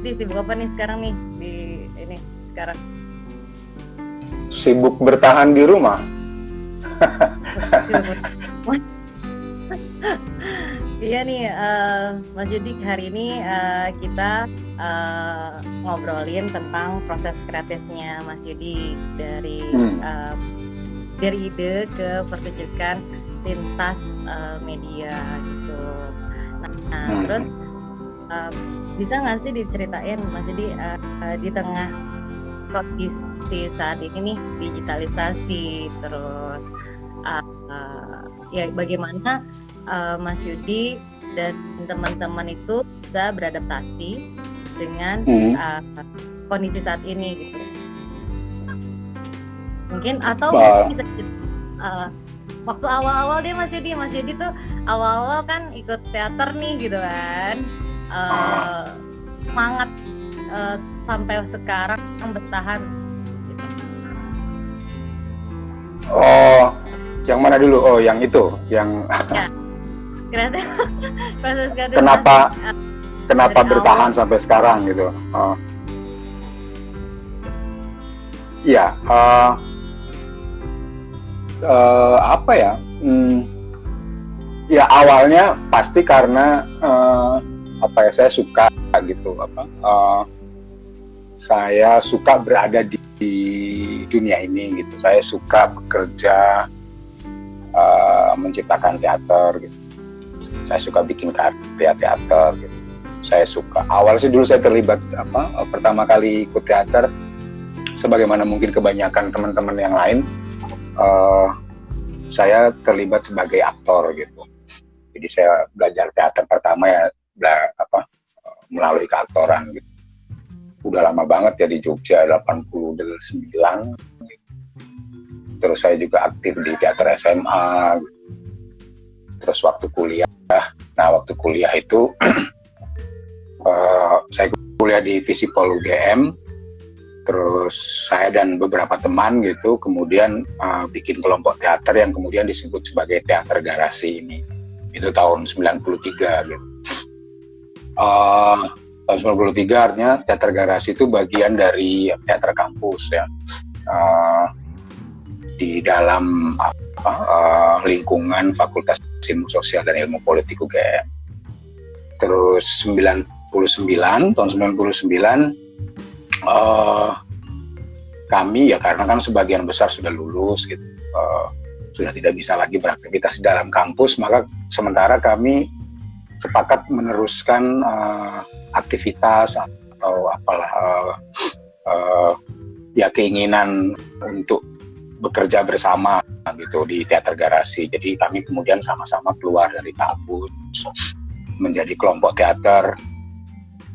Yudi sibuk apa nih sekarang nih di ini sekarang? Sibuk bertahan di rumah. Sibuk. Iya nih, Mas Yudi, hari ini kita ngobrolin tentang proses kreatifnya Mas Yudi dari ide ke pertunjukan lintas media gitu. Nah, terus bisa nggak sih diceritain Mas Yudi di tengah kondisi saat ini nih digitalisasi terus ya bagaimana Mas Yudi dan teman-teman itu bisa beradaptasi dengan kondisi saat ini gitu. Mungkin atau mungkin bisa waktu awal-awal dia Mas Yudi tuh awal-awal kan ikut teater nih gitu kan, semangat sampai sekarang bertahan gitu. Oh, yang mana dulu? Oh, yang itu, yang ya. Proses kreatif kenapa bertahan awal sampai sekarang gitu? Ya, apa ya? Ya awalnya pasti karena saya suka gitu, saya suka berada di dunia ini gitu. Saya suka bekerja, menciptakan teater gitu. Saya suka bikin karya teater gitu. Saya suka. Awal sih dulu saya terlibat pertama kali ikut teater, sebagaimana mungkin kebanyakan teman-teman yang lain, saya terlibat sebagai aktor gitu. Jadi saya belajar teater pertama ya melalui keaktoran gitu. Udah lama banget ya di Jogja, 89 gitu. Terus saya juga aktif di teater SMA gitu. Terus waktu kuliah itu saya kuliah di Visipol UGM. Terus saya dan beberapa teman gitu kemudian bikin kelompok teater yang kemudian disebut sebagai Teater Garasi ini. Itu tahun 93 gitu. Tahun 93 artinya Teater Garasi itu bagian dari teater kampus ya. Di dalam lingkungan Fakultas Ilmu Sosial dan Ilmu Politik UGM. Terus tahun 99 kami ya karena kan sebagian besar sudah lulus gitu, sudah tidak bisa lagi beraktivitas di dalam kampus, maka sementara kami sepakat meneruskan aktivitas atau keinginan untuk bekerja bersama gitu di Teater Garasi. Jadi kami kemudian sama-sama keluar dari kampus menjadi kelompok teater,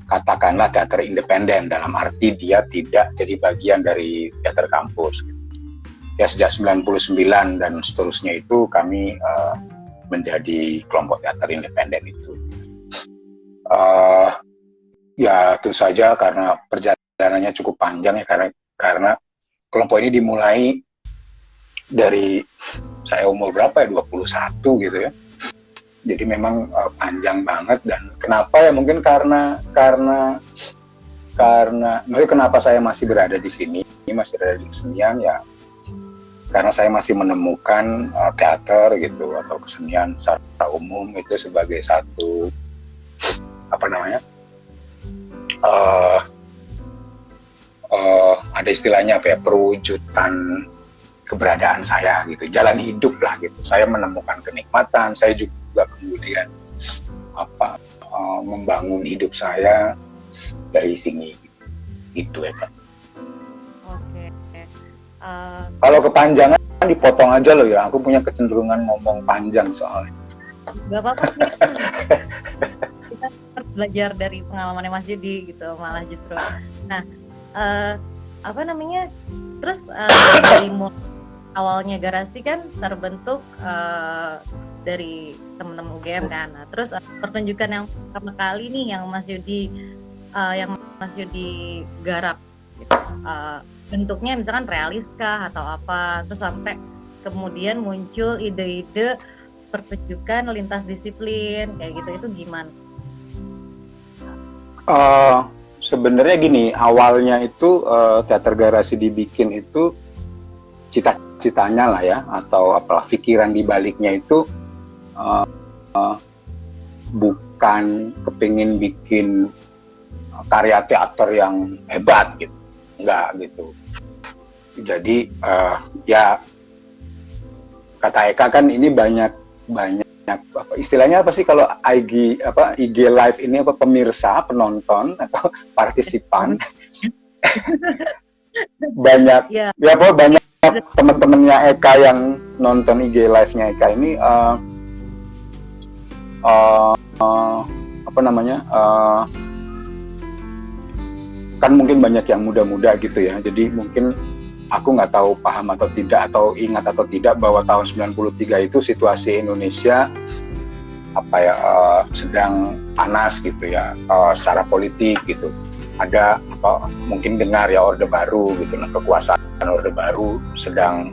katakanlah teater independen, dalam arti dia tidak jadi bagian dari teater kampus. Ya sejak 99 dan seterusnya itu kami menjadi kelompok teater independen itu. Ya tentu saja karena perjalanannya cukup panjang ya, karena kelompok ini dimulai dari saya umur berapa ya, 21 gitu ya. Jadi memang panjang banget. Dan kenapa ya, mungkin karena kenapa saya masih berada di sini, masih berada di kesenian ya, karena saya masih menemukan teater gitu atau kesenian secara umum itu sebagai satu ada istilahnya perwujudan keberadaan saya gitu, jalan hidup lah gitu. Saya menemukan kenikmatan, saya juga kemudian membangun hidup saya dari sini gitu ya Pak. Oke. Kalau kepanjangan dipotong aja loh ya, aku punya kecenderungan ngomong panjang soalnya. Gak apa-apa. Kita belajar dari pengalamannya Mas Yudi gitu malah justru. Nah, terus dari awalnya Garasi kan terbentuk dari teman-teman UGM kan. Nah, terus pertunjukan yang pertama kali nih yang Mas Yudi garap gitu. Bentuknya misalkan realiskah atau apa, terus sampai kemudian muncul ide-ide pertunjukan lintas disiplin kayak gitu, itu gimana? sebenarnya gini, awalnya itu teater garasi dibikin itu cita-citanya lah ya, atau apalah pikiran di baliknya itu bukan kepingin bikin karya teater yang hebat gitu, enggak gitu. Jadi ya kata Eka kan ini banyak apa, istilahnya apa sih kalau IG live ini apa, pemirsa, penonton atau partisipan banyak Ya, ya apa, banyak teman-temannya Eka yang nonton IG live-nya Eka ini apa namanya, kan mungkin banyak yang muda-muda gitu ya, jadi mungkin aku nggak tahu paham atau tidak, atau ingat atau tidak bahwa tahun 93 itu situasi Indonesia apa ya, sedang panas gitu ya, secara politik gitu. Ada apa, mungkin dengar ya, Orde Baru gitu, nah kekuasaan Orde Baru sedang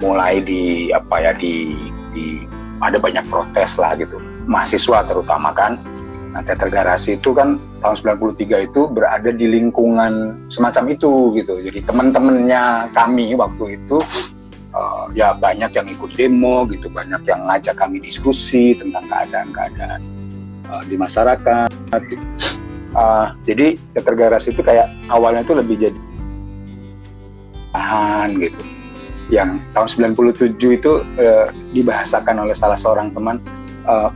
mulai di apa ya, di ada banyak protes lah gitu, mahasiswa terutama kan. Nah, teater garasi itu kan tahun 93 itu berada di lingkungan semacam itu gitu. Jadi teman-temannya kami waktu itu ya banyak yang ikut demo gitu, banyak yang ngajak kami diskusi tentang keadaan-keadaan di masyarakat. Gitu. Jadi teater garasi itu kayak awalnya itu lebih jadi bahan gitu. Yang tahun 97 itu dibahasakan oleh salah seorang teman,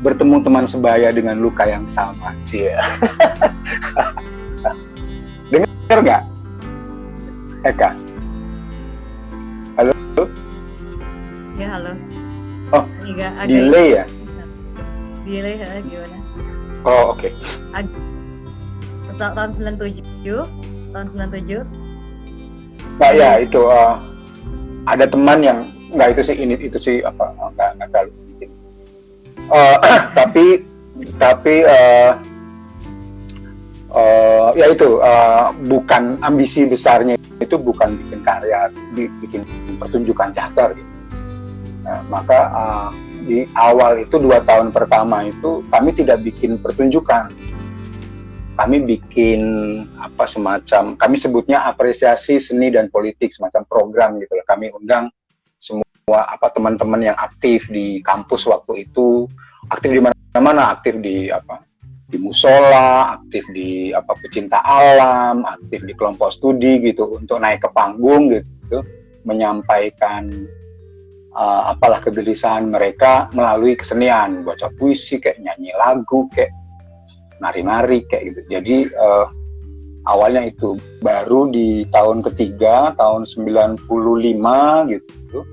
bertemu teman sebaya dengan luka yang sama, cie. Dengar nggak, Eka? Halo? ya halo. Oh, Agak delay ya? delay ya, gimana? Oh, oke. Tahun 97. Nah ya itu ada teman yang nggak, itu sih apa, nggak terlalu penting. Tapi ya itu bukan ambisi besarnya, itu bukan bikin karya, bikin pertunjukan teater gitu. Nah, maka di awal itu 2 tahun pertama itu kami tidak bikin pertunjukan, kami bikin apa, semacam, kami sebutnya apresiasi seni dan politik, semacam program gitu lah. Kami undang semua apa, teman-teman yang aktif di kampus waktu itu, aktif di mana-mana, aktif di apa, di musola, aktif di apa, pecinta alam, aktif di kelompok studi gitu, untuk naik ke panggung gitu, menyampaikan apalah kegelisahan mereka melalui kesenian, baca puisi kayak, nyanyi lagu kayak, nari-nari kayak gitu. Jadi awalnya itu, baru di tahun ketiga, tahun 95 gitu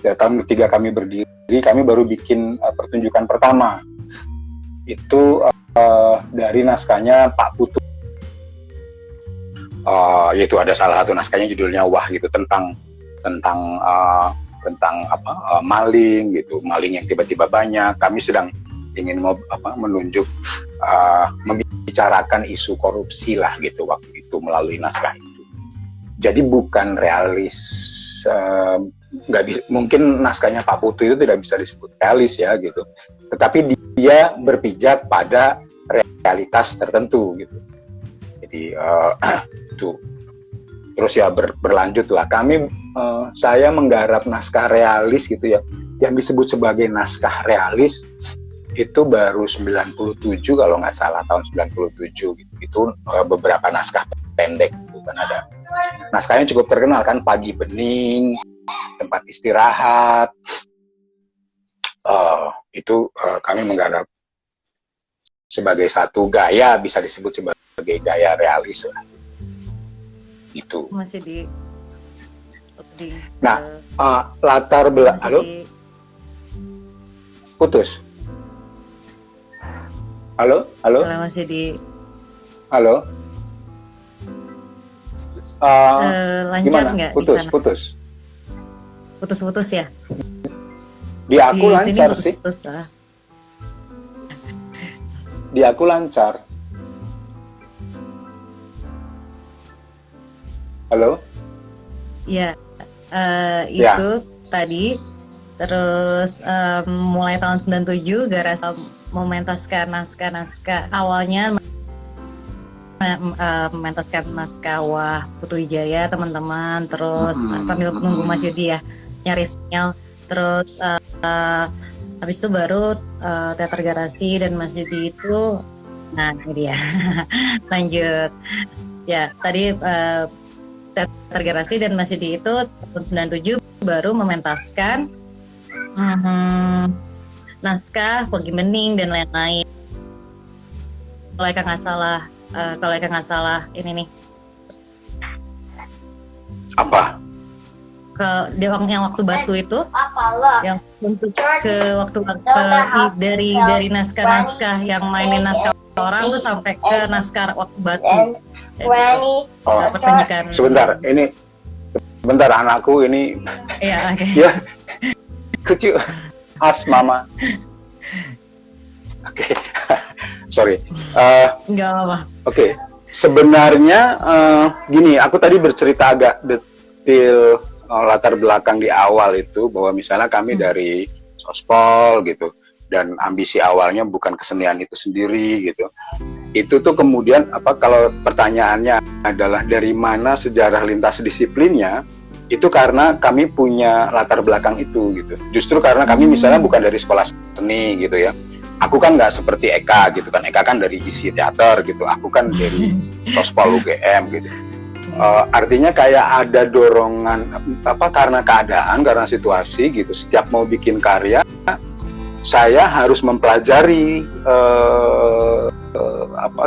ya, tahun ketiga kami berdiri, kami baru bikin pertunjukan pertama. Itu dari naskahnya Pak Putu, yaitu ada salah satu naskahnya judulnya Wah gitu, tentang apa, maling gitu, maling yang tiba-tiba banyak. Kami sedang ingin menunjuk, membicarakan isu korupsi lah gitu waktu itu melalui naskah itu. Jadi bukan realis, mungkin naskahnya Pak Putu itu tidak bisa disebut realis ya gitu, tetapi dia berpijak pada realitas tertentu gitu. Jadi itu terus ya berlanjut lah. Saya menggarap naskah realis gitu ya, yang disebut sebagai naskah realis itu baru 97 kalau nggak salah, tahun 97 gitu. Itu beberapa naskah pendek gitu kan, ada naskahnya cukup terkenal kan, Pagi Bening, Tempat Istirahat. Itu kami menggarap sebagai satu gaya, bisa disebut sebagai gaya realis lah. Itu Masih di nah latar belakang. Halo, putus. Halo masih di halo, lancar gimana? nggak di sana? Putus ya? Di aku Di lancar sini sih. putus lah. Di aku lancar. Halo? Ya, Ya. itu tadi. Terus mulai tahun 97 Garasi mementaskan naskah-naskah awalnya mementaskan naskah Wah Putu Wijaya teman-teman, terus sambil nunggu Mas Yudi ya nyari sinyal, terus habis itu baru Teater Garasi dan Mas Yudi itu, nah ini dia. Lanjut ya, tadi Teater Garasi dan Mas Yudi itu tahun 97 baru mementaskan naskah Pagi Bening dan lain-lain. Kalau Eka nggak salah ini nih. Apa? Yang waktu batu itu, yang untuk ke waktu dari naskah-naskah yang mainin naskah orang tuh sampai ke naskah waktu batu. Pertunjukan. Sebentar anakku ini. Iya, oke. Ya, kecil. Mama. Oke. Sorry. Nggak apa-apa. Oke. Sebenarnya gini, aku tadi bercerita agak detail latar belakang di awal itu, bahwa misalnya kami dari Sospol gitu, dan ambisi awalnya bukan kesenian itu sendiri gitu. Itu tuh kemudian kalau pertanyaannya adalah dari mana sejarah lintas disiplinnya, itu karena kami punya latar belakang itu gitu. Justru karena kami misalnya bukan dari sekolah seni gitu ya. Aku kan nggak seperti Eka gitu kan. Eka kan dari isi teater gitu. Aku kan dari Sospol UGM gitu. Artinya kayak ada dorongan karena keadaan, karena situasi gitu. Setiap mau bikin karya, saya harus mempelajari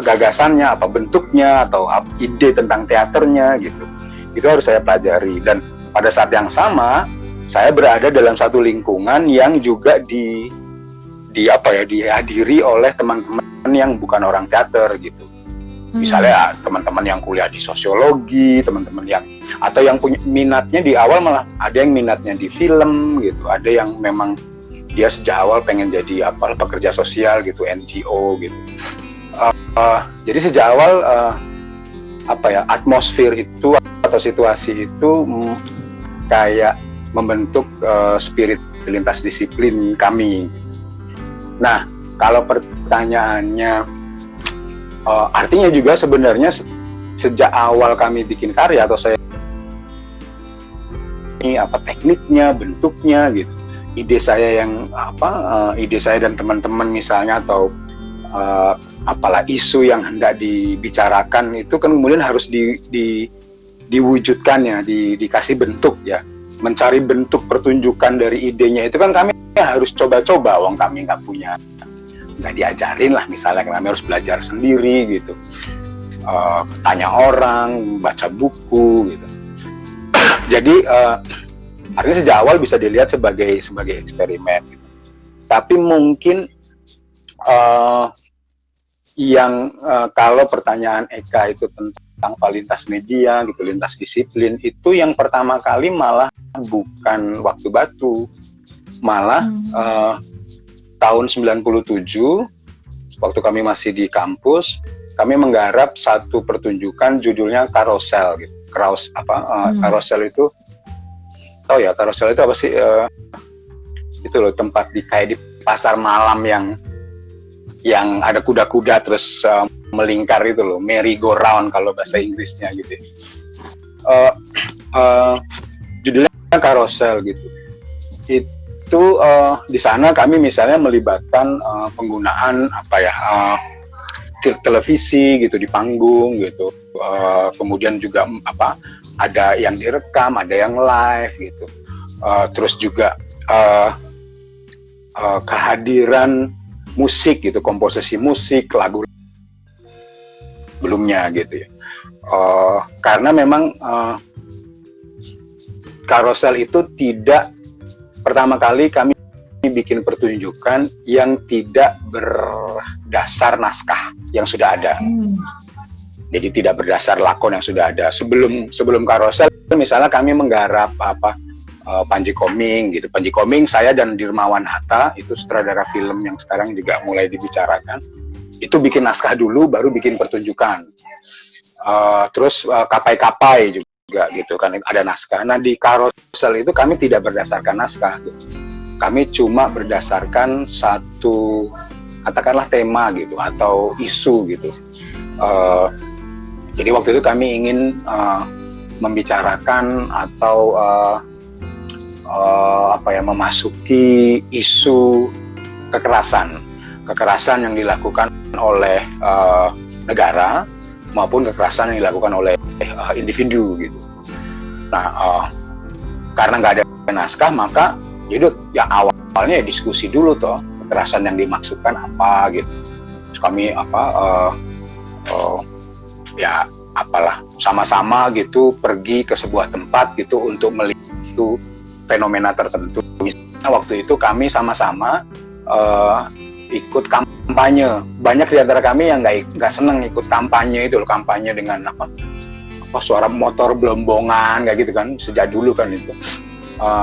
gagasannya, bentuknya, atau ide tentang teaternya gitu. Itu harus saya pelajari. Dan pada saat yang sama, saya berada dalam satu lingkungan yang juga dihadiri oleh teman-teman yang bukan orang teater gitu. Misalnya teman-teman yang kuliah di sosiologi, teman-teman yang atau yang punya minatnya di awal, malah ada yang minatnya di film gitu, ada yang memang dia sejak awal pengen jadi pekerja sosial gitu, NGO gitu. Jadi sejak awal atmosfer itu atau situasi itu kayak membentuk spirit lintas disiplin kami. Nah, kalau pertanyaannya artinya juga sebenarnya sejak awal kami bikin karya, atau saya ini tekniknya, bentuknya gitu. Ide saya dan teman-teman misalnya, atau isu yang hendak dibicarakan itu kan kemudian harus diwujudkan ya, dikasih bentuk ya. Mencari bentuk pertunjukan dari idenya itu kan kami harus coba-coba, kami nggak diajarin lah, misalnya kami harus belajar sendiri gitu, tanya orang, baca buku gitu. Jadi artinya sejak awal bisa dilihat sebagai eksperimen gitu. Tapi mungkin kalau pertanyaan Eka itu tentang lintas media gitu, lintas disiplin, itu yang pertama kali malah bukan Waktu Batu, malah tahun 97, waktu kami masih di kampus, kami menggarap satu pertunjukan judulnya Karosel gitu. Karosel itu, Karosel itu apa sih? Itu loh, tempat kayak di pasar malam yang ada kuda-kuda terus melingkar itu loh, merry-go-round kalau bahasa Inggrisnya gitu. Judulnya Karosel gitu. Itu di sana kami misalnya melibatkan penggunaan televisi gitu di panggung gitu, kemudian juga ada yang direkam, ada yang live gitu, terus juga kehadiran musik gitu, komposisi musik, lagu sebelumnya gitu ya, karena memang Karosel itu tidak pertama kali kami bikin pertunjukan yang tidak berdasar naskah yang sudah ada. Jadi tidak berdasar lakon yang sudah ada. Sebelum Karosel, misalnya kami menggarap Panji Koming gitu. Panji Koming, saya dan Dirmawan Hatta, itu sutradara film yang sekarang juga mulai dibicarakan. Itu bikin naskah dulu, baru bikin pertunjukan. Terus Kapai-Kapai juga gitu kan, ada naskah. Nah di Karosel itu kami tidak berdasarkan naskah gitu. Kami cuma berdasarkan satu, katakanlah tema gitu, atau isu gitu. Jadi waktu itu kami ingin membicarakan atau memasuki isu kekerasan yang dilakukan oleh negara maupun kekerasan yang dilakukan oleh individu gitu. Nah, karena nggak ada naskah, maka jadi ya awalnya diskusi dulu toh kekerasan yang dimaksudkan apa gitu. Terus kami sama-sama gitu pergi ke sebuah tempat gitu untuk melihat fenomena tertentu. Misalnya waktu itu kami sama-sama ikut kampanye. Banyak di antara kami yang nggak seneng ikut kampanye itu loh, kampanye dengan suara motor belombongan kayak gitu kan, sejak dulu kan itu.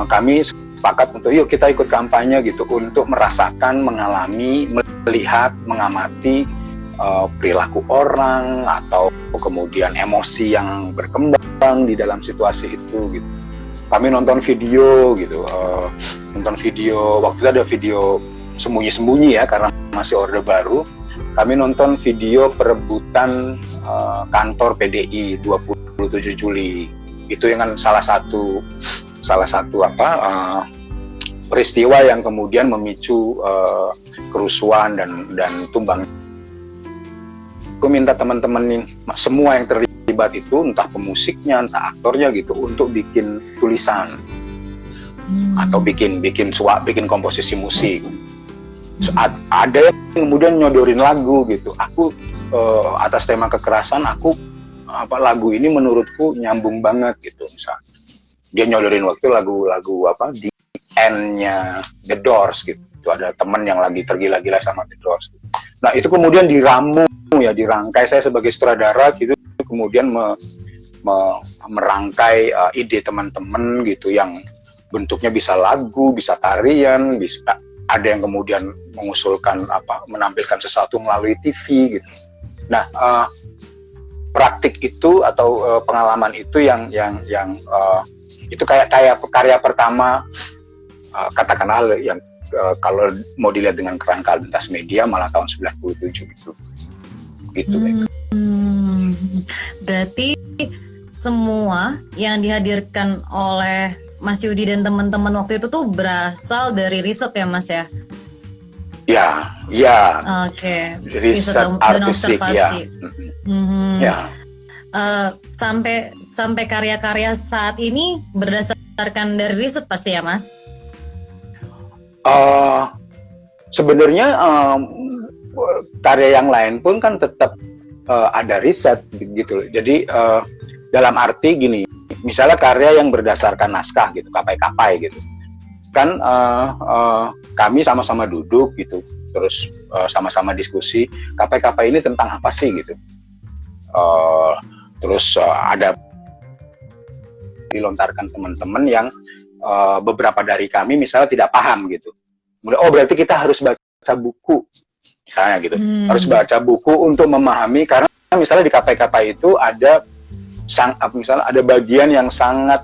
Kami sepakat untuk yuk kita ikut kampanye gitu untuk merasakan, mengalami, melihat, mengamati perilaku orang atau kemudian emosi yang berkembang di dalam situasi itu gitu. Kami nonton video gitu, waktu itu ada video sembunyi-sembunyi ya karena masih Orde Baru. Kami nonton video perebutan kantor PDI 27 Juli. Itu yang salah satu peristiwa yang kemudian memicu kerusuhan dan tumbang. Aku minta teman-teman semua yang terlibat itu, entah pemusiknya, entah aktornya gitu, untuk bikin tulisan atau bikin komposisi musik. So, ada yang kemudian nyodorin lagu gitu. Aku atas tema kekerasan, lagu ini menurutku nyambung banget gitu. Misal dia nyodorin waktu lagu The End-nya The Doors gitu. Ada teman yang lagi tergila-gila sama The Doors. Nah itu kemudian dirangkai, saya sebagai sutradara gitu, kemudian merangkai ide teman-teman gitu yang bentuknya bisa lagu, bisa tarian, bisa ada yang kemudian mengusulkan menampilkan sesuatu melalui TV gitu. Nah praktik itu atau pengalaman itu yang itu kayak karya pertama katakanlah yang kalau mau dilihat dengan kerangka lintas media malah tahun 97 gitu. Berarti semua yang dihadirkan oleh Mas Yudi dan teman-teman waktu itu tuh berasal dari riset ya Mas ya? Ya. Oke. Riset artistik ya. Ya. Sampai karya-karya saat ini berdasarkan dari riset pasti ya Mas? Sebenarnya karya yang lain pun kan tetap ada riset gitu. Jadi dalam arti gini, misalnya karya yang berdasarkan naskah gitu, kapai-kapai gitu, kan kami sama-sama duduk gitu, terus sama-sama diskusi kapai-kapai ini tentang apa sih gitu. Terus ada dilontarkan teman-teman yang beberapa dari kami misalnya tidak paham gitu. Oh berarti kita harus baca buku misalnya gitu. Harus baca buku untuk memahami, karena misalnya di KPKP itu ada misalnya ada bagian yang sangat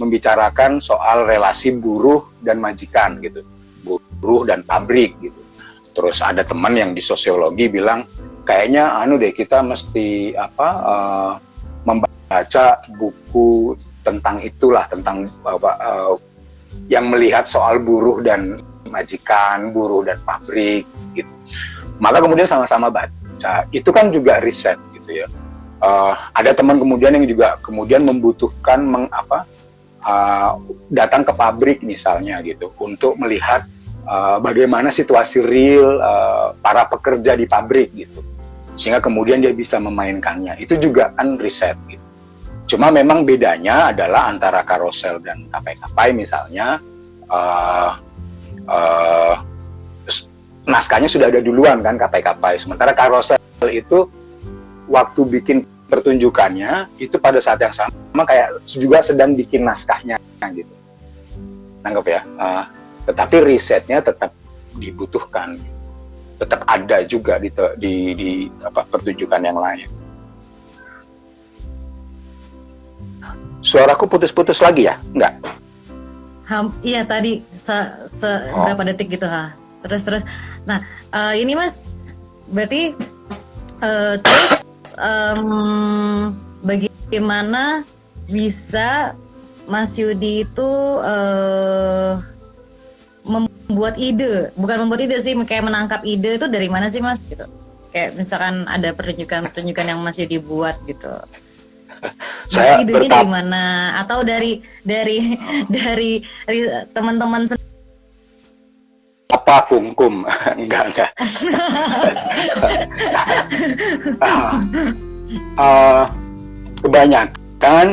membicarakan soal relasi buruh dan majikan gitu. Buruh dan pabrik gitu. Terus ada teman yang di sosiologi bilang kayaknya kita mesti membaca buku tentang itulah, tentang yang melihat soal buruh dan majikan, buruh dan pabrik gitu. Maka kemudian sama-sama baca. Itu kan juga riset gitu ya. Ada teman kemudian yang juga kemudian membutuhkan datang ke pabrik misalnya gitu untuk melihat bagaimana situasi real para pekerja di pabrik gitu. Sehingga kemudian dia bisa memainkannya. Itu juga kan riset gitu. Cuma memang bedanya adalah antara Karosel dan KPKP misalnya, naskahnya sudah ada duluan kan KPKP. Sementara Karosel itu waktu bikin pertunjukannya itu pada saat yang sama kayak juga sedang bikin naskahnya gitu. Nanggap ya. Tetapi risetnya tetap dibutuhkan, tetap ada juga di pertunjukan yang lain. Suaraku putus-putus lagi ya? Enggak? Iya tadi berapa detik gitu Terus. Nah ini Mas, berarti terus bagaimana bisa Mas Yudi itu membuat ide, bukan membuat ide sih, kayak menangkap ide itu dari mana sih Mas gitu? Kayak misalkan ada pertunjukan yang Mas Yudi buat gitu. Saya idenya dari mana? Atau dari teman-teman apa kungkum? Enggak. Kebanyakan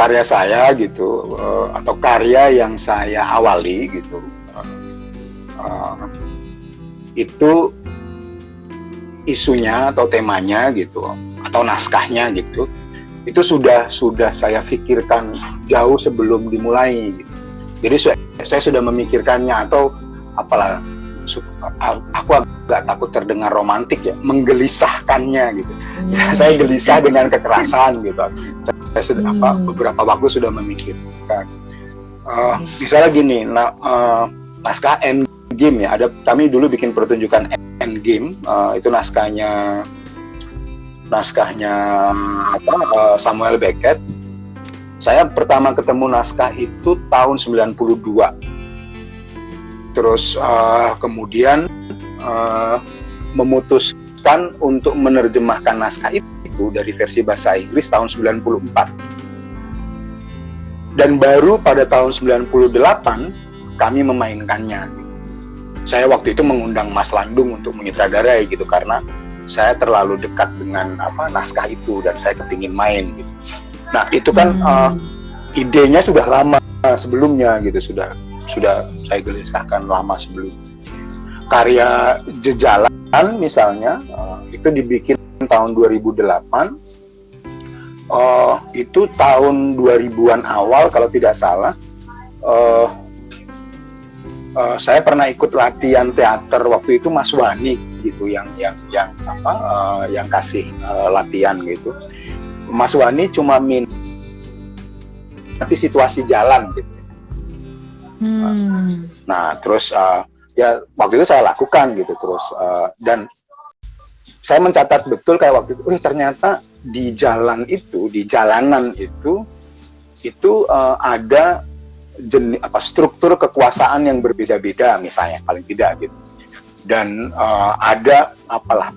karya saya gitu, atau karya yang saya awali gitu, itu isunya atau temanya gitu, atau naskahnya gitu, itu sudah saya pikirkan jauh sebelum dimulai gitu. Jadi saya sudah memikirkannya, atau apalah, aku agak takut terdengar romantik ya, menggelisahkannya gitu. Saya gelisah dengan kekerasan gitu. Saya sudah beberapa waktu sudah memikirkan. Misalnya gini, naskah Endgame ya, kami dulu bikin pertunjukan Endgame, itu naskahnya Samuel Beckett. Saya pertama ketemu naskah itu tahun 92. Terus kemudian memutuskan untuk menerjemahkan naskah itu dari versi bahasa Inggris tahun 94. Dan baru pada tahun 98 kami memainkannya. Saya waktu itu mengundang Mas Landung untuk menyutradarai gitu, karena saya terlalu dekat dengan naskah itu dan saya kepingin main gitu. Nah itu kan idenya sudah lama sebelumnya gitu, sudah saya gelisahkan lama sebelum. Karya Jejalan misalnya, itu dibikin tahun 2008, itu tahun 2000-an awal kalau tidak salah. Saya pernah ikut latihan teater waktu itu, Mas Wani gitu yang kasih latihan gitu. Mas Wani cuma nanti situasi jalan gitu. Nah terus ya waktu itu saya lakukan gitu, terus dan saya mencatat betul kayak waktu itu, ternyata di jalanan itu ada struktur kekuasaan yang berbeda-beda misalnya, paling tidak gitu. Dan ada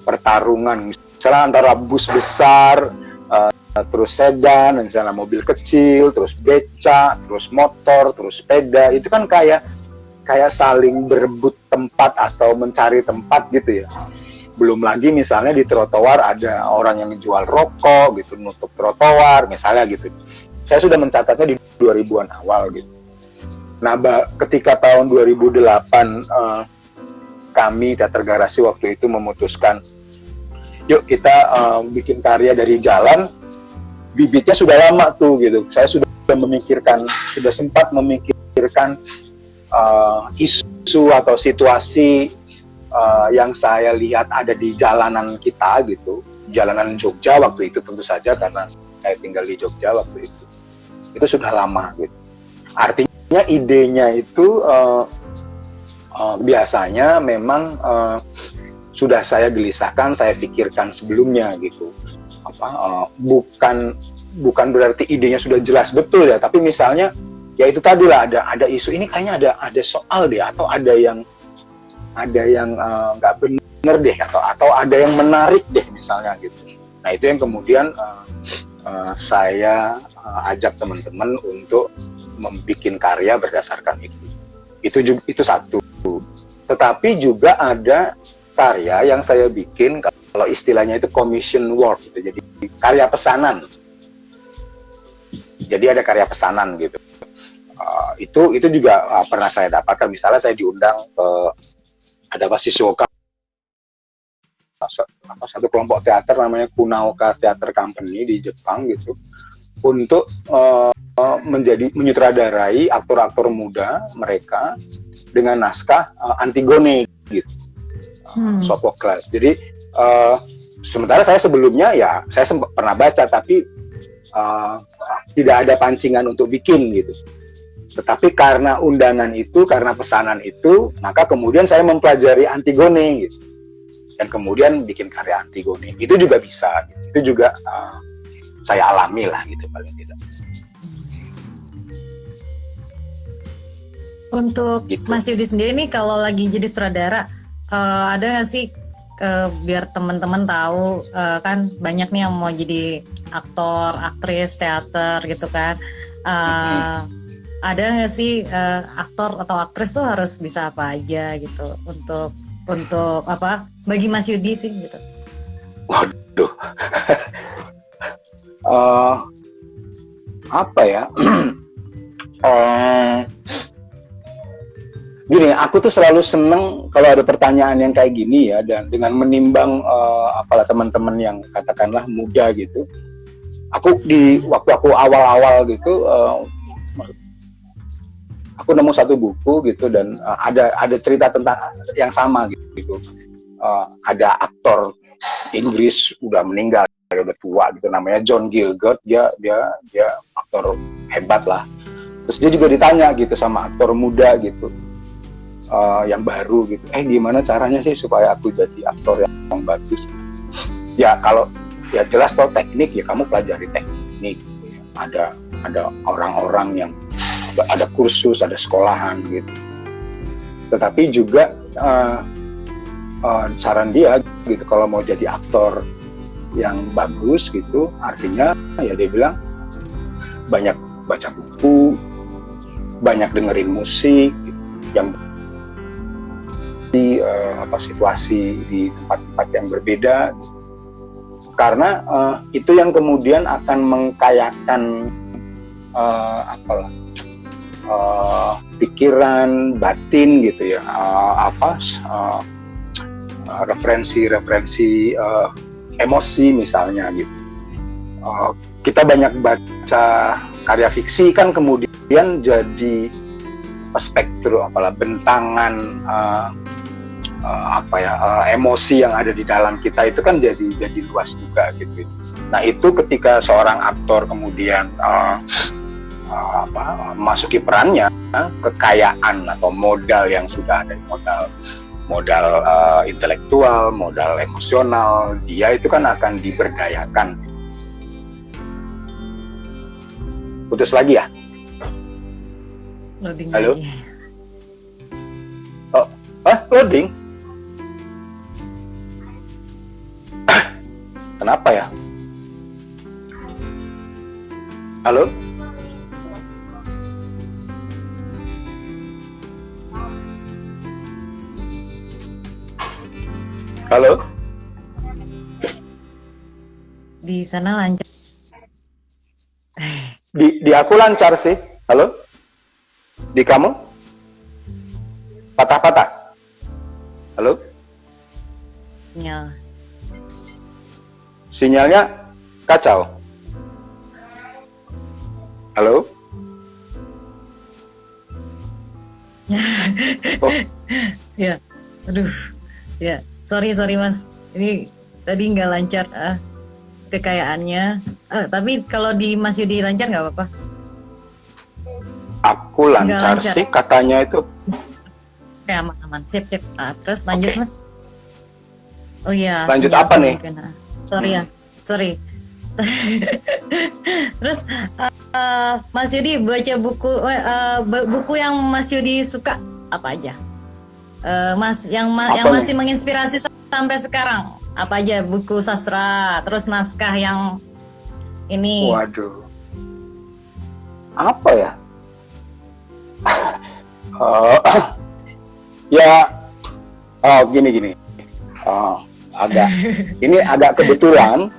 pertarungan misalnya antara bus besar, terus sedan, misalnya mobil kecil, terus beca, terus motor, terus sepeda. Itu kan kayak saling berebut tempat atau mencari tempat gitu ya. Belum lagi misalnya di trotoar ada orang yang jual rokok gitu, nutup trotoar misalnya gitu. Saya sudah mencatatnya di 2000-an awal gitu. Nah, ketika tahun 2008 kami Teater Garasi waktu itu memutuskan, yuk kita bikin karya dari jalan. Bibitnya sudah lama tuh gitu. Saya sudah sempat memikirkan isu atau situasi yang saya lihat ada di jalanan kita gitu, jalanan Jogja waktu itu tentu saja karena saya tinggal di Jogja waktu itu. Itu sudah lama gitu. Artinya idenya itu biasanya memang sudah saya gelisahkan, saya pikirkan sebelumnya gitu. Bukan berarti idenya sudah jelas betul ya, tapi misalnya ya itu tadi lah, ada isu ini kayaknya ada soal deh, atau ada yang nggak benar deh, atau ada yang menarik deh misalnya gitu. Nah itu yang kemudian saya ajak teman-teman untuk membuat karya berdasarkan itu. Itu satu. Tetapi juga ada karya yang saya bikin, kalau istilahnya itu commission work gitu. Jadi karya pesanan. Jadi ada karya pesanan gitu. Itu juga pernah saya dapatkan. Misalnya saya diundang ke ada Shizuoka, satu kelompok teater namanya Kunaoka Theater Company di Jepang gitu, untuk menyutradarai aktor-aktor muda mereka dengan naskah Antigone gitu, Sophocles. Jadi sementara saya sebelumnya ya saya pernah baca, tapi tidak ada pancingan untuk bikin gitu. Tetapi karena undangan itu, karena pesanan itu, maka kemudian saya mempelajari Antigone gitu. dan kemudian bikin karya Antigone. Itu juga bisa, itu juga saya alami lah gitu paling tidak. Untuk Gitu. Mas Yudi sendiri nih kalau lagi jadi sutradara, ada nggak sih biar teman-teman tahu kan banyak nih yang mau jadi aktor, aktris, teater gitu kan. Ada nggak sih aktor atau aktris tuh harus bisa apa aja gitu untuk apa bagi Mas Yudi sih gitu? Waduh, apa ya? Gini, aku tuh selalu seneng kalau ada pertanyaan yang kayak gini ya, dan dengan menimbang apalah teman-teman yang katakanlah muda gitu. Aku waktu aku awal-awal gitu, aku nemu satu buku gitu dan ada cerita tentang yang sama gitu. Ada aktor Inggris udah meninggal, udah tua gitu, namanya John Gielgud. Dia aktor hebat lah. Terus dia juga ditanya gitu sama aktor muda gitu. Yang baru gitu, gimana caranya sih supaya aku jadi aktor yang bagus? Ya kalau ya jelas toh teknik, ya kamu pelajari teknik. Ada orang-orang yang ada kursus, ada sekolahan gitu. Tetapi juga saran dia gitu, kalau mau jadi aktor yang bagus gitu, artinya ya dia bilang banyak baca buku, banyak dengerin musik gitu, yang di situasi di tempat-tempat yang berbeda, karena itu yang kemudian akan mengkayakan pikiran batin gitu ya, referensi emosi misalnya gitu. Kita banyak baca karya fiksi kan kemudian jadi spektrum bentangan emosi yang ada di dalam kita itu kan jadi luas juga gitu. Nah itu ketika seorang aktor kemudian masuki perannya, kekayaan atau modal yang sudah ada, modal intelektual, modal emosional, dia itu kan akan diberdayakan. Putus lagi ya? Loading. Halo? Loading? Kenapa ya? Halo? Halo? Di sana lancar. Di aku lancar sih. Halo? Di kamu? Patah-patah? Halo? Sinyal. Sinyalnya kacau. Halo? Oh. Ya, aduh, ya, sorry Mas, ini tadi nggak lancar kekayaannya. Tapi kalau di Mas Yudi lancar nggak apa-apa? Aku lancar sih katanya itu. Oke, aman, sip. Terus lanjut Mas. Oh iya. Lanjut apa nih? Sorry. Terus Mas Yudi baca buku yang Mas Yudi suka apa aja? Yang masih menginspirasi sampai sekarang apa aja? Buku sastra, terus naskah yang ini. Waduh, apa ya? Gini. Agak kebetulan.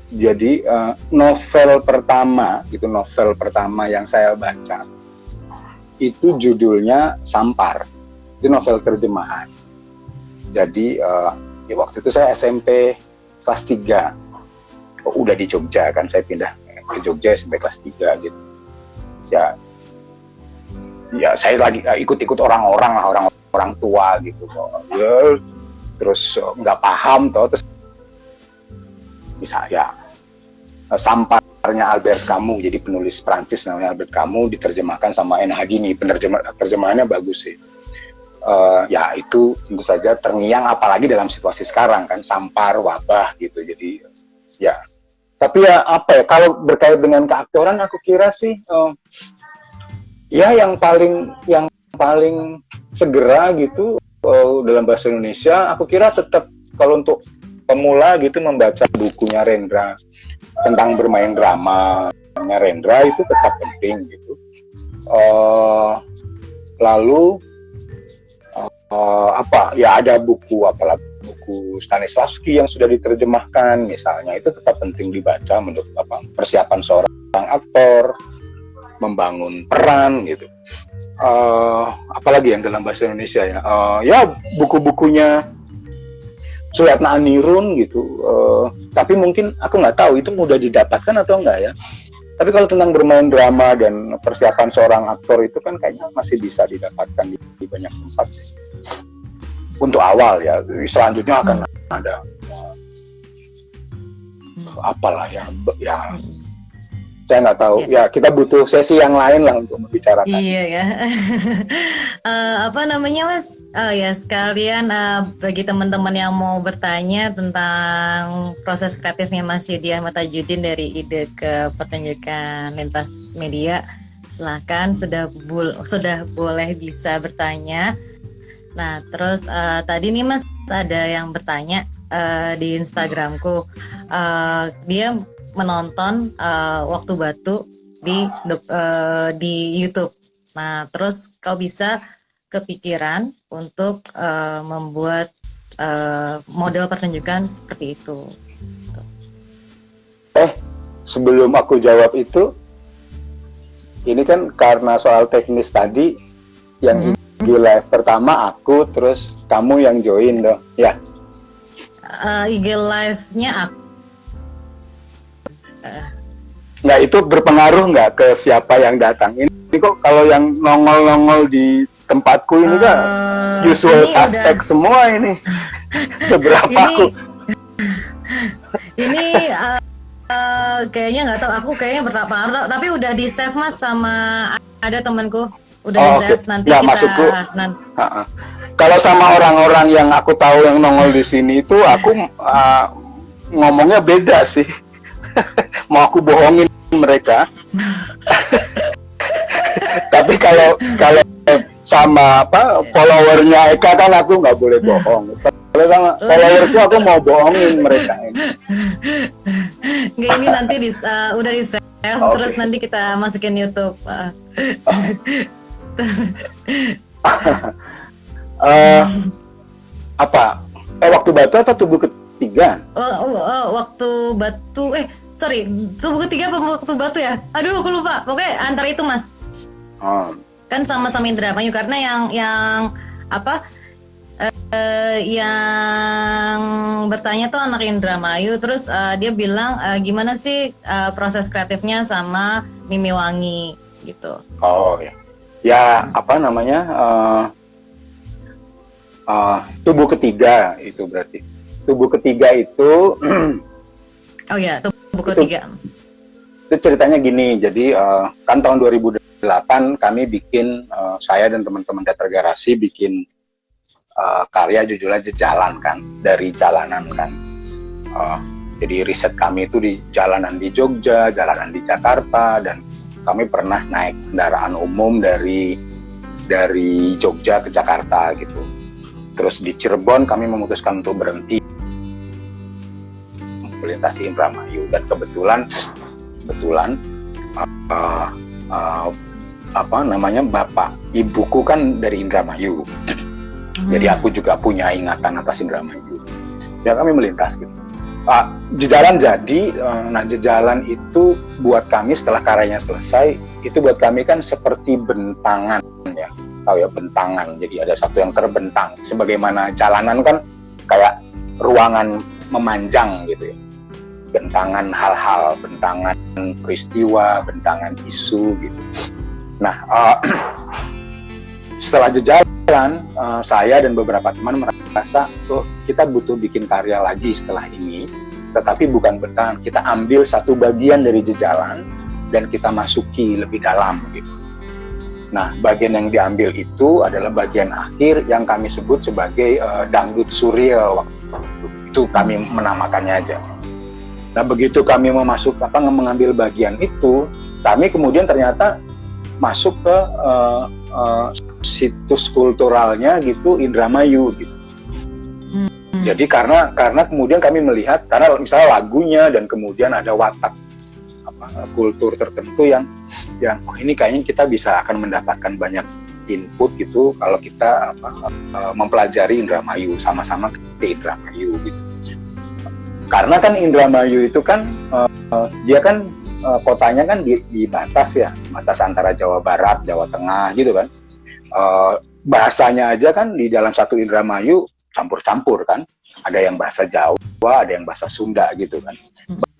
Jadi novel pertama yang saya baca itu judulnya Sampar. Itu novel terjemahan. Jadi waktu itu saya SMP kelas 3. Udah di Jogja kan, saya pindah ke Jogja SMP kelas 3 gitu. Ya saya lagi ikut orang tua gitu. Ya, terus nggak paham terus bisa ya Samparnya Albert Camus, jadi penulis Prancis namanya Albert Camus, diterjemahkan sama N. Hadini. Terjemahannya bagus sih. ya itu tentu saja terngiang, apalagi dalam situasi sekarang kan, sampar, wabah gitu. Jadi ya, tapi ya apa ya, kalau berkait dengan keaktoran aku kira sih ya yang paling segera gitu dalam bahasa Indonesia aku kira tetap kalau untuk pemula gitu membaca bukunya Rendra tentang bermain drama Rendra itu tetap penting gitu. Lalu apa ya, ada buku Stanislavski yang sudah diterjemahkan misalnya, itu tetap penting dibaca menurut persiapan seorang aktor membangun peran gitu. Apalagi yang dalam bahasa Indonesia ya, ya buku-bukunya Suyatna Anirun gitu. Tapi mungkin aku nggak tahu itu mudah didapatkan atau enggak ya. Tapi kalau tentang bermain drama dan persiapan seorang aktor itu kan kayaknya masih bisa didapatkan di banyak tempat. Untuk awal ya, selanjutnya akan ada apalah ya saya nggak tahu ya, kita butuh sesi yang lain lah untuk membicarakan. Iya ya. Apa namanya Mas? Ya sekalian bagi teman-teman yang mau bertanya tentang proses kreatifnya Mas Yudi Ahmad Tajudin dari ide ke pertunjukan lintas media, silakan sudah boleh bisa bertanya. Nah terus tadi nih Mas ada yang bertanya di Instagramku, dia menonton Waktu Batu di YouTube. Nah, terus kau bisa kepikiran untuk membuat model pertunjukan seperti itu. Sebelum aku jawab itu, ini kan karena soal teknis tadi, yang IG live pertama aku, terus kamu yang join dong, ya? IG live-nya aku. Nah itu berpengaruh nggak ke siapa yang datang? Ini kok kalau yang nongol-nongol di tempatku ini kan usual suspect semua ini. Beberapa ini kayaknya nggak tahu, aku kayaknya berapa, tapi udah di save Mas sama ada temanku, udah di save. Nanti ya, kita maksudku, kalau sama orang-orang yang aku tahu yang nongol di sini itu aku ngomongnya beda sih. Mau aku bohongin mereka. Tapi kalau sama followernya Eka kan aku nggak boleh bohong. Kalau sama followerku aku mau bohongin mereka ini. Nggak, ini nanti udah di save, terus nanti kita masukin YouTube. Waktu Batu atau Tubuh Ketiga? Waktu Batu, Tubuh Ketiga apa Waktu Batu ya? Aduh, aku lupa. Pokoknya antara itu, Mas. Kan sama-sama Indramayu, karena yang bertanya tuh anak Indramayu, terus dia bilang gimana sih proses kreatifnya sama Mimi Wangi gitu. Oh ya, ya Tubuh Ketiga itu berarti. Tubuh Ketiga itu oh ya, Tubuh Ketiga. Itu ceritanya gini, jadi kan tahun 2008 kami bikin, saya dan teman-teman Teater Garasi bikin karya judulnya Jejalan kan, dari jalanan kan. Jadi riset kami itu di jalanan di Jogja, jalanan di Jakarta, dan kami pernah naik kendaraan umum dari Jogja ke Jakarta gitu. Terus di Cirebon kami memutuskan untuk berhenti melintasi Indramayu, dan kebetulan bapak ibuku kan dari Indramayu. Jadi aku juga punya ingatan atas Indramayu. Ya kami melintas gitu. Jejalan jadi, Jejalan itu buat kami setelah karyanya selesai, itu buat kami kan seperti bentangan ya. Tahu ya, bentangan. Jadi ada satu yang terbentang. Sebagaimana jalanan kan kayak ruangan memanjang gitu ya. Bentangan hal-hal, bentangan peristiwa, bentangan isu gitu. Nah, setelah Jejalan, saya dan beberapa teman merasa, kita butuh bikin karya lagi setelah ini, tetapi bukan bentangan. Kita ambil satu bagian dari Jejalan dan kita masuki lebih dalam gitu. Nah, bagian yang diambil itu adalah bagian akhir yang kami sebut sebagai dangdut surreal. Itu kami menamakannya aja. Nah, begitu kami mengambil bagian itu, kami kemudian ternyata masuk ke situs kulturalnya gitu, Indramayu gitu. Jadi karena kemudian kami melihat, karena misalnya lagunya dan kemudian ada watak kultur tertentu yang ini kayaknya kita bisa akan mendapatkan banyak input gitu kalau kita mempelajari Indramayu, sama-sama ke Indramayu gitu. Karena kan Indramayu itu kan dia kan kotanya kan di batas ya, batas antara Jawa Barat, Jawa Tengah gitu kan. Bahasanya aja kan di dalam satu Indramayu campur-campur kan. Ada yang bahasa Jawa, ada yang bahasa Sunda gitu kan.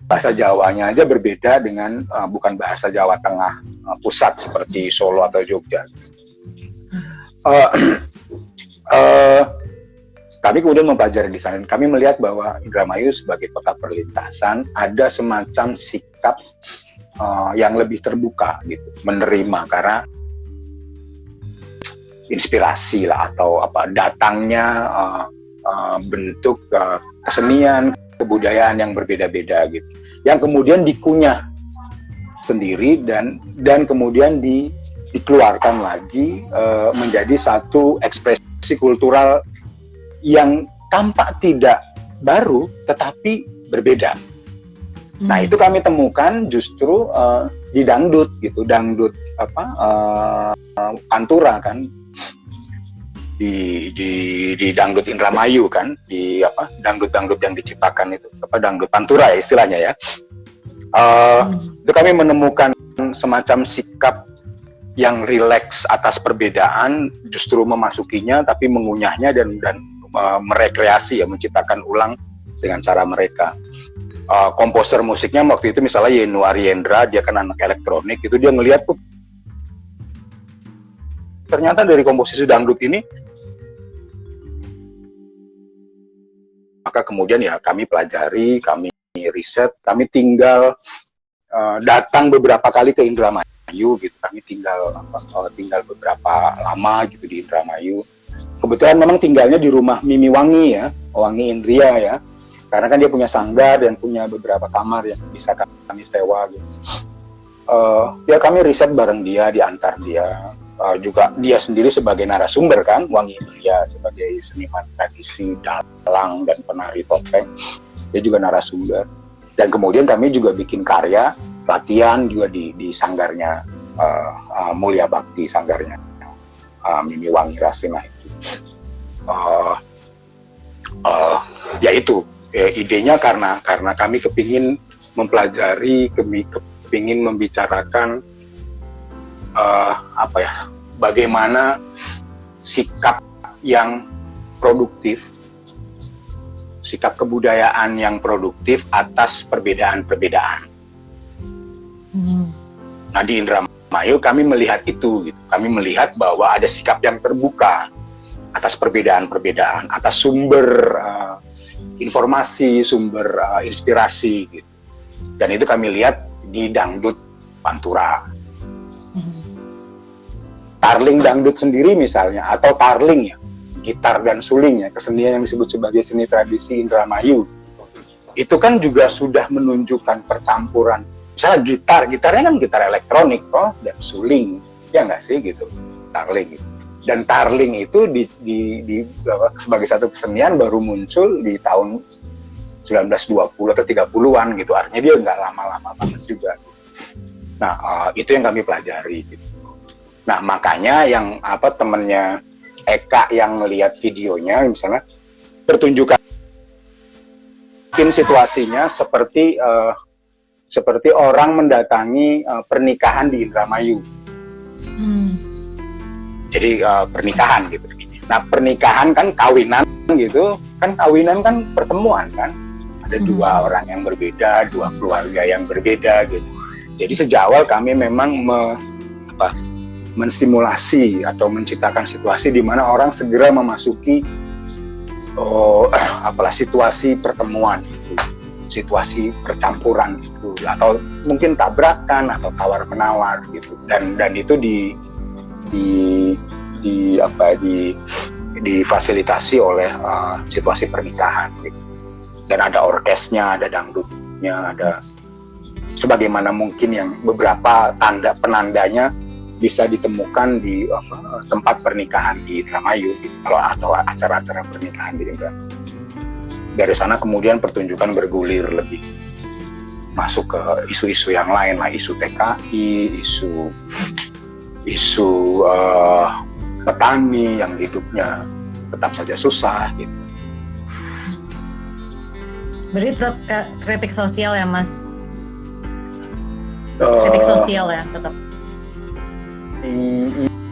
Bahasa Jawanya aja berbeda dengan bukan bahasa Jawa Tengah pusat seperti Solo atau Jogja. Kami kemudian mempelajari di sana. Kami melihat bahwa Indramayu sebagai kota perlintasan ada semacam sikap yang lebih terbuka gitu, menerima karena inspirasi lah atau datangnya bentuk kesenian, kebudayaan yang berbeda-beda gitu, yang kemudian dikunyah sendiri dan kemudian dikeluarkan lagi menjadi satu ekspresi kultural yang tampak tidak baru tetapi berbeda. Nah, itu kami temukan justru di dangdut gitu, dangdut pantura kan, di dangdut Indramayu kan, di dangdut-dangdut yang diciptakan itu dangdut pantura ya istilahnya ya. Itu kami menemukan semacam sikap yang rileks atas perbedaan, justru memasukinya tapi mengunyahnya dan merekreasi ya, menciptakan ulang dengan cara mereka. Komposer musiknya waktu itu misalnya Yenu Ariendra, dia kan anak elektronik, itu dia ngelihat tuh ternyata dari komposisi dangdut ini. Maka kemudian ya kami pelajari, kami riset, kami tinggal datang beberapa kali ke Indramayu gitu. Kami tinggal beberapa lama gitu di Indramayu. Kebetulan memang tinggalnya di rumah Mimi Wangi ya, Wangi Indria ya. Karena kan dia punya sanggar dan punya beberapa kamar yang bisa kami sewa gitu. Ya kami riset bareng dia, diantar dia. Juga dia sendiri sebagai narasumber kan, Wangi Indria sebagai seniman tradisi dalang dan penari topeng, dia juga narasumber. Dan kemudian kami juga bikin karya latihan juga di sanggarnya Mulia Bakti, sanggarnya Mimi Wangi Rasina itu. Ya itu idenya karena kami kepingin mempelajari, kepingin membicarakan bagaimana sikap yang produktif, sikap kebudayaan yang produktif atas perbedaan-perbedaan. Nah, di Indramayu kami melihat itu gitu. Kami melihat bahwa ada sikap yang terbuka atas perbedaan-perbedaan, atas sumber informasi, sumber inspirasi gitu. Dan itu kami lihat di dangdut pantura. Tarling dangdut sendiri misalnya, atau tarling ya, gitar dan suling ya, kesenian yang disebut sebagai seni tradisi Indramayu, itu kan juga sudah menunjukkan percampuran. Misalnya gitarnya kan gitar elektronik dan suling, ya nggak sih gitu, tarling. Dan tarling itu sebagai satu kesenian baru muncul di tahun 1920 atau 30-an gitu, artinya dia nggak lama-lama banget juga. Nah, itu yang kami pelajari gitu. Nah, makanya yang temennya Eka yang melihat videonya misalnya pertunjukan situasinya seperti orang mendatangi pernikahan di Indramayu. Jadi pernikahan gitu. Nah, pernikahan kan kawinan gitu, kan kawinan kan pertemuan kan. Ada dua orang yang berbeda, dua keluarga yang berbeda gitu. Jadi sejak awal kami memang mensimulasi atau menciptakan situasi di mana orang segera memasuki situasi pertemuan gitu, situasi percampuran gitu, atau mungkin tabrakan atau tawar menawar gitu, dan itu difasilitasi oleh situasi pernikahan gitu. Dan ada orkesnya, ada dangdutnya, ada sebagaimana mungkin yang beberapa penandanya bisa ditemukan di tempat pernikahan di Indramayu gitu, atau acara-acara pernikahan di Indramayu. Dari sana kemudian pertunjukan bergulir lebih masuk ke isu-isu yang lain lah, isu TKI, isu petani yang hidupnya tetap saja susah gitu. Berarti tetap kritik sosial ya Mas? Kritik sosial ya tetap?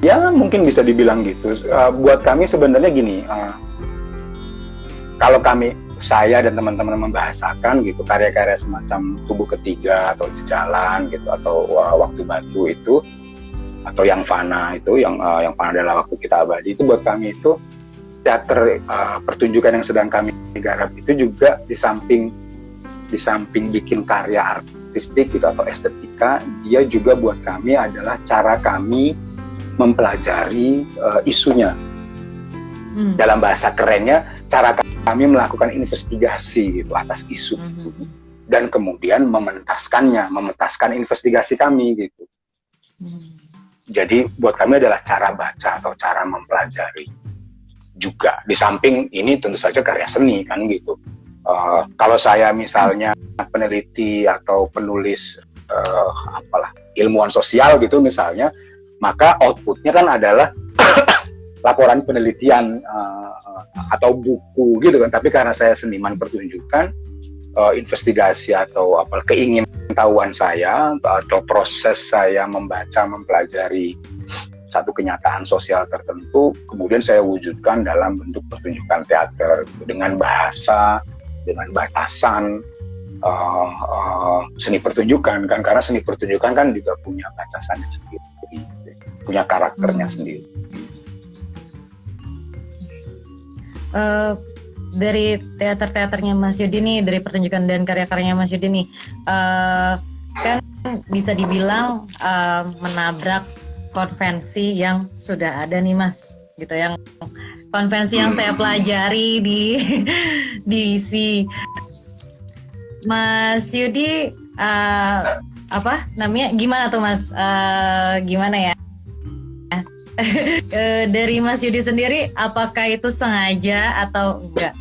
Ya mungkin bisa dibilang gitu. Buat kami sebenarnya gini, kalau saya dan teman-teman membahasakan gitu karya-karya semacam Tubuh Ketiga atau Jejalan gitu, atau Waktu Batu itu, atau yang fana itu, yang fana adalah waktu kita abadi, itu buat kami itu teater pertunjukan yang sedang kami garap itu juga di samping bikin karya artistik gitu atau estetika, dia juga buat kami adalah cara kami mempelajari isunya. Dalam bahasa kerennya, cara kami melakukan investigasi gitu atas isu itu, dan kemudian mementaskan investigasi kami gitu. Jadi buat kami adalah cara baca atau cara mempelajari juga. Di samping ini tentu saja karya seni kan gitu. Kalau saya misalnya peneliti atau penulis ilmuwan sosial gitu misalnya, maka outputnya kan adalah laporan penelitian atau buku gitu kan. Tapi karena saya seniman pertunjukan, investigasi atau keingintahuan saya atau proses saya membaca, mempelajari satu kenyataan sosial tertentu, kemudian saya wujudkan dalam bentuk pertunjukan teater dengan bahasa, dengan batasan seni pertunjukan kan, karena seni pertunjukan kan juga punya batasannya sendiri, punya karakternya sendiri. Dari teater-teaternya Mas Yudi nih, dari pertunjukan dan karya-karyanya Mas Yudi nih, kan bisa dibilang menabrak konvensi yang sudah ada nih Mas, gitu, yang konvensi yang saya pelajari di isi Mas Yudi, gimana tuh Mas, gimana ya? Dari Mas Yudi sendiri, apakah itu sengaja atau enggak?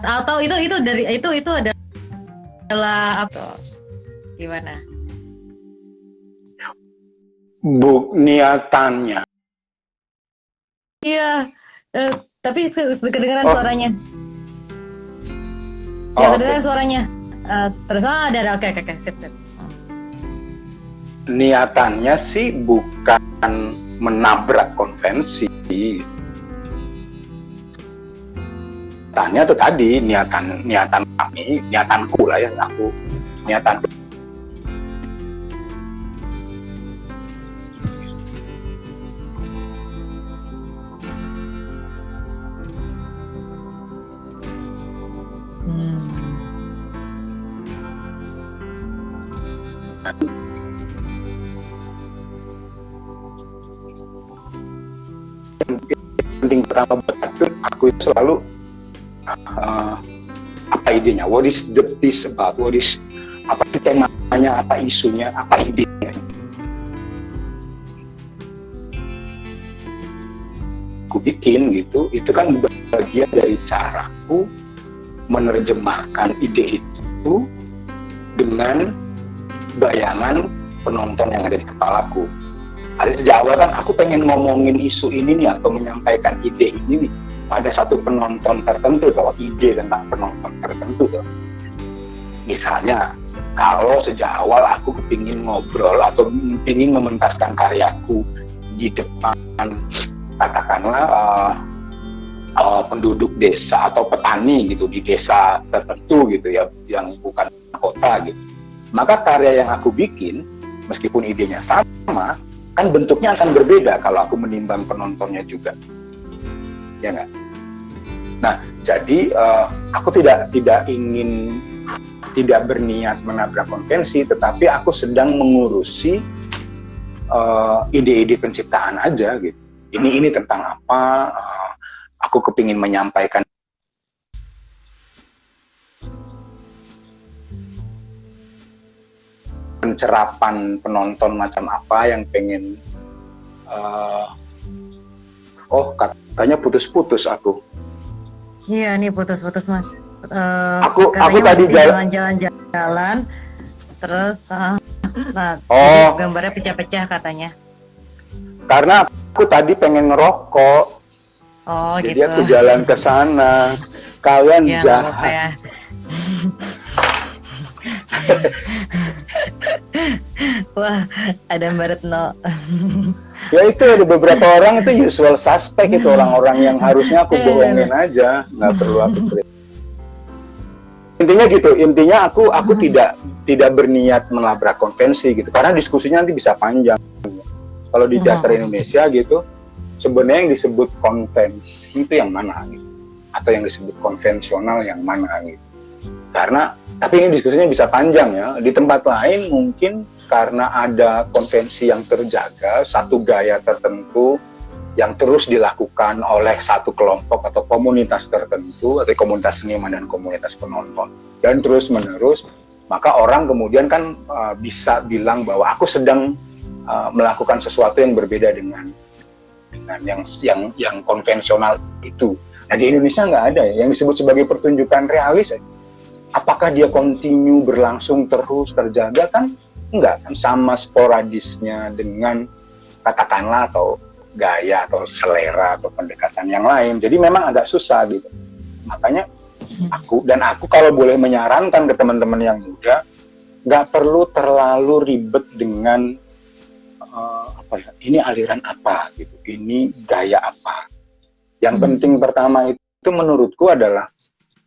Atau itu adalah apa? Gimana? Niatannya. Iya, tapi kedengaran suaranya. Ya, kedengaran suaranya. Terus ada. Oke, sip. Niatannya sih bukan menabrak konvensi. Tanya tuh tadi niatan kami, niatanku lah ya, niatanku. Penting pertama buat aku itu selalu apa idenya, what is the piece about, apa temanya, apa isunya, apa idenya. Aku bikin gitu, itu kan bagian dari caraku menerjemahkan ide itu dengan bayangan penonton yang ada di kepalaku. Ada sejak awal kan aku pengen ngomongin isu ini nih, atau menyampaikan ide ini nih pada satu penonton tertentu, atau ide tentang penonton tertentu tuh. Misalnya kalau sejak awal aku kepingin ngobrol atau kepingin mementaskan karyaku di depan katakanlah penduduk desa atau petani gitu di desa tertentu gitu ya, yang bukan kota gitu, maka karya yang aku bikin meskipun idenya sama kan bentuknya akan berbeda kalau aku menimbang penontonnya juga, ya nggak? Nah, jadi aku tidak berniat menabrak konvensi, tetapi aku sedang mengurusi ide-ide penciptaan aja gitu. Ini tentang apa? Aku kepingin menyampaikan pencerapan penonton macam apa yang pengen. Katanya putus-putus aku. Iya, nih putus-putus Mas. Aku tadi jalan-jalan, terus gambarnya pecah-pecah katanya. Karena aku tadi pengen ngerokok. Oh, jadi gitu. aku jalan ke sana. Kalian Ya, jahat. ya. Wah, ada Mbak Retno. Ya itu ada beberapa orang itu usual suspect, itu orang-orang yang harusnya aku bohongin aja, nggak perlu aku cerita. Intinya gitu, aku tidak berniat melabrak konvensi gitu, karena diskusinya nanti bisa panjang. Kalau di teater Indonesia gitu, sebenarnya yang disebut konvensi itu yang mana gitu, atau yang disebut konvensional yang mana gitu. Karena tapi ini diskusinya bisa panjang ya. Di tempat lain mungkin karena ada konvensi yang terjaga, satu gaya tertentu yang terus dilakukan oleh satu kelompok atau komunitas tertentu, atau komunitas seniman dan komunitas penonton, dan terus menerus, maka orang kemudian kan bisa bilang bahwa aku sedang melakukan sesuatu yang berbeda dengan yang konvensional itu. Nah di Indonesia nggak ada ya yang disebut sebagai pertunjukan realis. Apakah dia kontinu berlangsung terus terjaga? Kan enggak, kan sama sporadisnya dengan katakanlah atau gaya atau selera atau pendekatan yang lain. Jadi memang agak susah gitu. Makanya aku kalau boleh menyarankan ke teman-teman yang muda, nggak perlu terlalu ribet dengan ini aliran apa gitu, ini gaya apa. Yang penting pertama itu menurutku adalah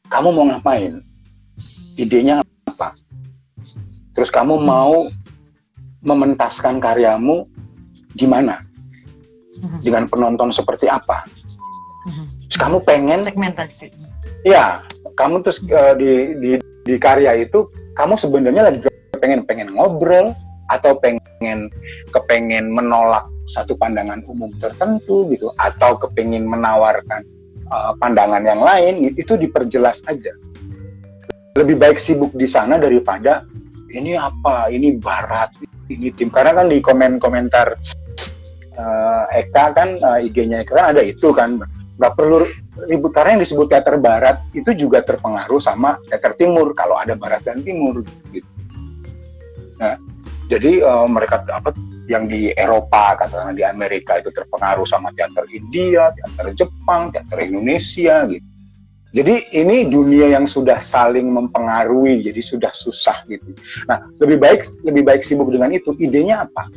kamu mau ngapain, idenya apa, terus kamu mau mementaskan karyamu gimana, dengan penonton seperti apa. Terus kamu pengen segmentasi. Ya, kamu terus di karya itu kamu sebenarnya lagi pengen ngobrol atau kepengen menolak satu pandangan umum tertentu gitu, atau kepengen menawarkan pandangan yang lain, itu diperjelas aja. Lebih baik sibuk di sana daripada ini apa, ini barat, ini tim. Karena kan di komentar Eka kan, IG-nya Eka kan ada itu kan, nggak perlu ribut, karena yang disebut teater barat itu juga terpengaruh sama teater timur kalau ada barat dan timur gitu. Nah, jadi mereka yang di Eropa, katakanlah di Amerika itu terpengaruh sama teater India, teater Jepang, teater Indonesia gitu. Jadi ini dunia yang sudah saling mempengaruhi, jadi sudah susah gitu. Nah, lebih baik sibuk dengan itu. Idenya apa?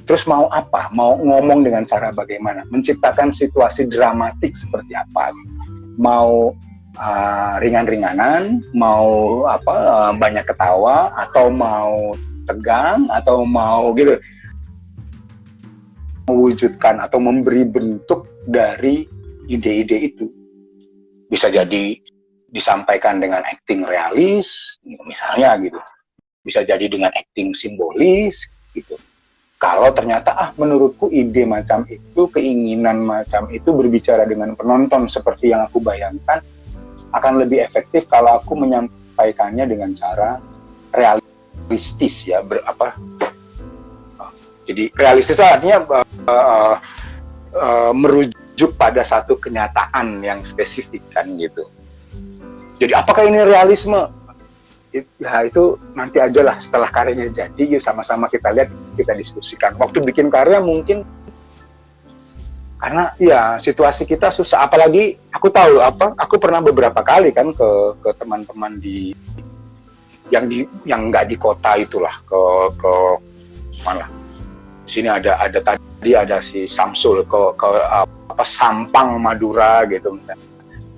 Terus mau apa? Mau ngomong dengan cara bagaimana? Menciptakan situasi dramatik seperti apa? Mau ringan-ringanan, mau banyak ketawa, atau mau tegang, atau mau gitu, mewujudkan atau memberi bentuk dari ide-ide itu. Bisa jadi disampaikan dengan acting realis, misalnya gitu. Bisa jadi dengan acting simbolis, gitu. Kalau ternyata menurutku ide macam itu, keinginan macam itu berbicara dengan penonton seperti yang aku bayangkan, akan lebih efektif kalau aku menyampaikannya dengan cara realistis ya, jadi realistis artinya merujuk pada satu kenyataan yang spesifik kan gitu. Jadi apakah ini realisme? Ya itu nanti aja lah setelah karyanya jadi, ya sama-sama kita lihat, kita diskusikan. Waktu bikin karya mungkin karena ya situasi kita susah, apalagi aku tahu aku pernah beberapa kali kan ke teman-teman yang nggak di kota itulah, ke mana di sini ada tadi ada si Samsul ke Sampang Madura gitu misalnya,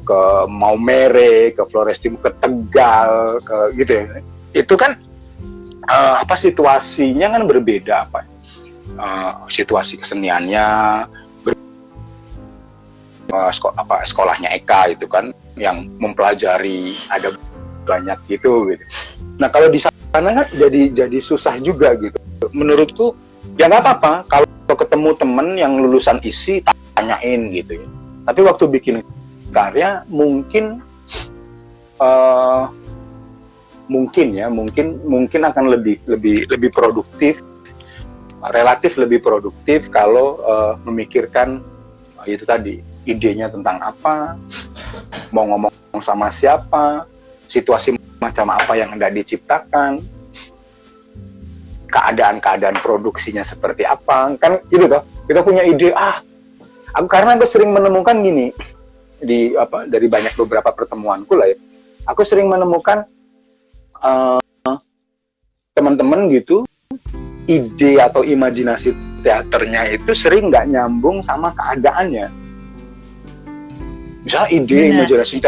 ke Maumere, ke Flores Timur, ke Tegal, ke gitu ya. Itu kan situasinya kan berbeda, situasi keseniannya, sekolahnya Eka itu kan yang mempelajari ada banyak gitu. Nah kalau di sana kan jadi susah juga gitu. Menurutku Ya nggak apa-apa kalau ketemu temen yang lulusan ISI tanyain gitu ya. Tapi waktu bikin karya mungkin mungkin akan lebih produktif, relatif lebih produktif kalau memikirkan itu tadi, idenya tentang apa, mau ngomong sama siapa, situasi macam apa yang hendak diciptakan, keadaan produksinya seperti apa, kan gitu toh. Kita punya ide, karena aku sering menemukan gini dari beberapa pertemuanku lah ya, aku sering menemukan teman-teman gitu, ide atau imajinasi teaternya itu sering nggak nyambung sama keadaannya. Misalnya imajinasi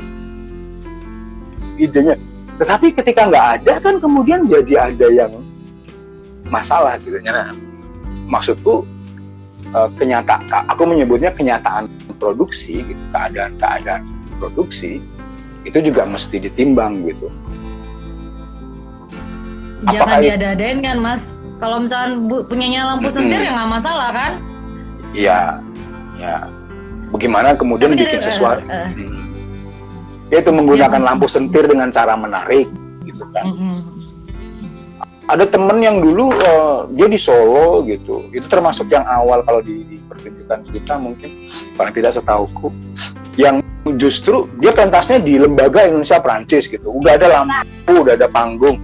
idenya, tetapi ketika nggak ada kan kemudian jadi ada yang masalah gitu. Nah, maksudku aku menyebutnya kenyataan produksi, gitu. keadaan produksi itu juga mesti ditimbang gitu. Jangan diada-adain kan Mas. Kalau misalkan punyanya lampu sentir ya nggak masalah kan? Iya, ya. Bagaimana kemudian bikin sesuatu? Yaitu menggunakan lampu sentir dengan cara menarik, gitu kan? Ada temen yang dulu dia di Solo gitu, itu termasuk yang awal kalau di pertunjukan kita mungkin, paling tidak setauku, yang justru dia pentasnya di Lembaga Indonesia Prancis gitu, udah ada lampu, udah ada panggung.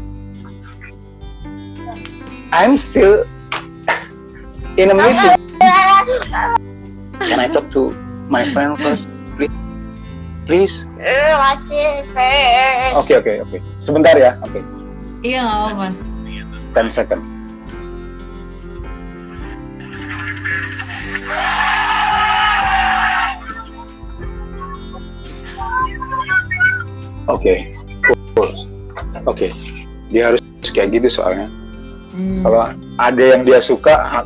I'm still in a meeting. Can I talk to my friend first, please? Oke. Sebentar ya, oke. Iya nggak apa Mas. 10 second. Oke, cool. Oke, dia harus kayak gitu soalnya. Kalau ada yang dia suka,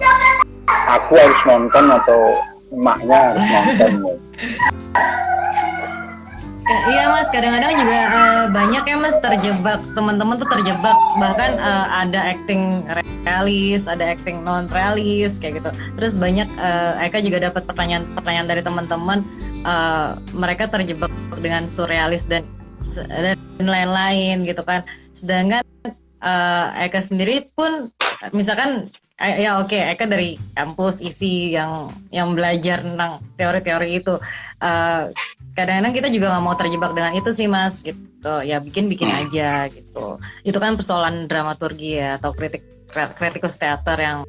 aku harus nonton atau emaknya harus nonton. Iya Mas, kadang-kadang juga banyak ya Mas terjebak, teman-teman tuh terjebak, bahkan ada acting realis, ada acting non realis kayak gitu. Terus banyak Eka juga dapat pertanyaan dari teman-teman, mereka terjebak dengan surrealis dan lain-lain gitu kan. Sedangkan Eka sendiri pun misalkan Eka dari kampus ISI yang belajar tentang teori-teori itu, kadang-kadang kita juga nggak mau terjebak dengan itu sih Mas gitu ya, bikin aja gitu. Itu kan persoalan dramaturgi ya, atau kritikus teater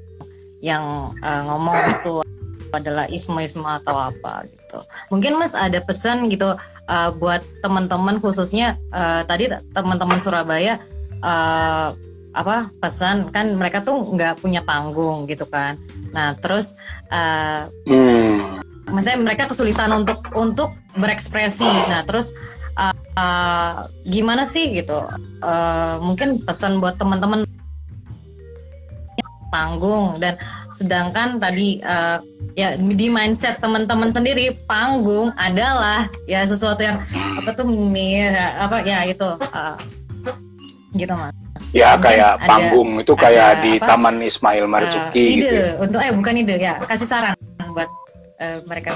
yang ngomong itu adalah isme atau apa gitu. Mungkin Mas ada pesan gitu buat teman-teman, khususnya tadi teman-teman Surabaya, pesan kan mereka tuh nggak punya panggung gitu kan. Nah terus maksudnya mereka kesulitan untuk berekspresi. Nah terus gimana sih gitu, mungkin pesan buat teman-teman panggung, dan sedangkan tadi ya di mindset teman-teman sendiri panggung adalah ya sesuatu yang gitu Mas. Ya mungkin kayak panggung itu kayak di Taman Ismail Marzuki gitu. Ide untuk bukan ide ya, kasih saran buat mereka.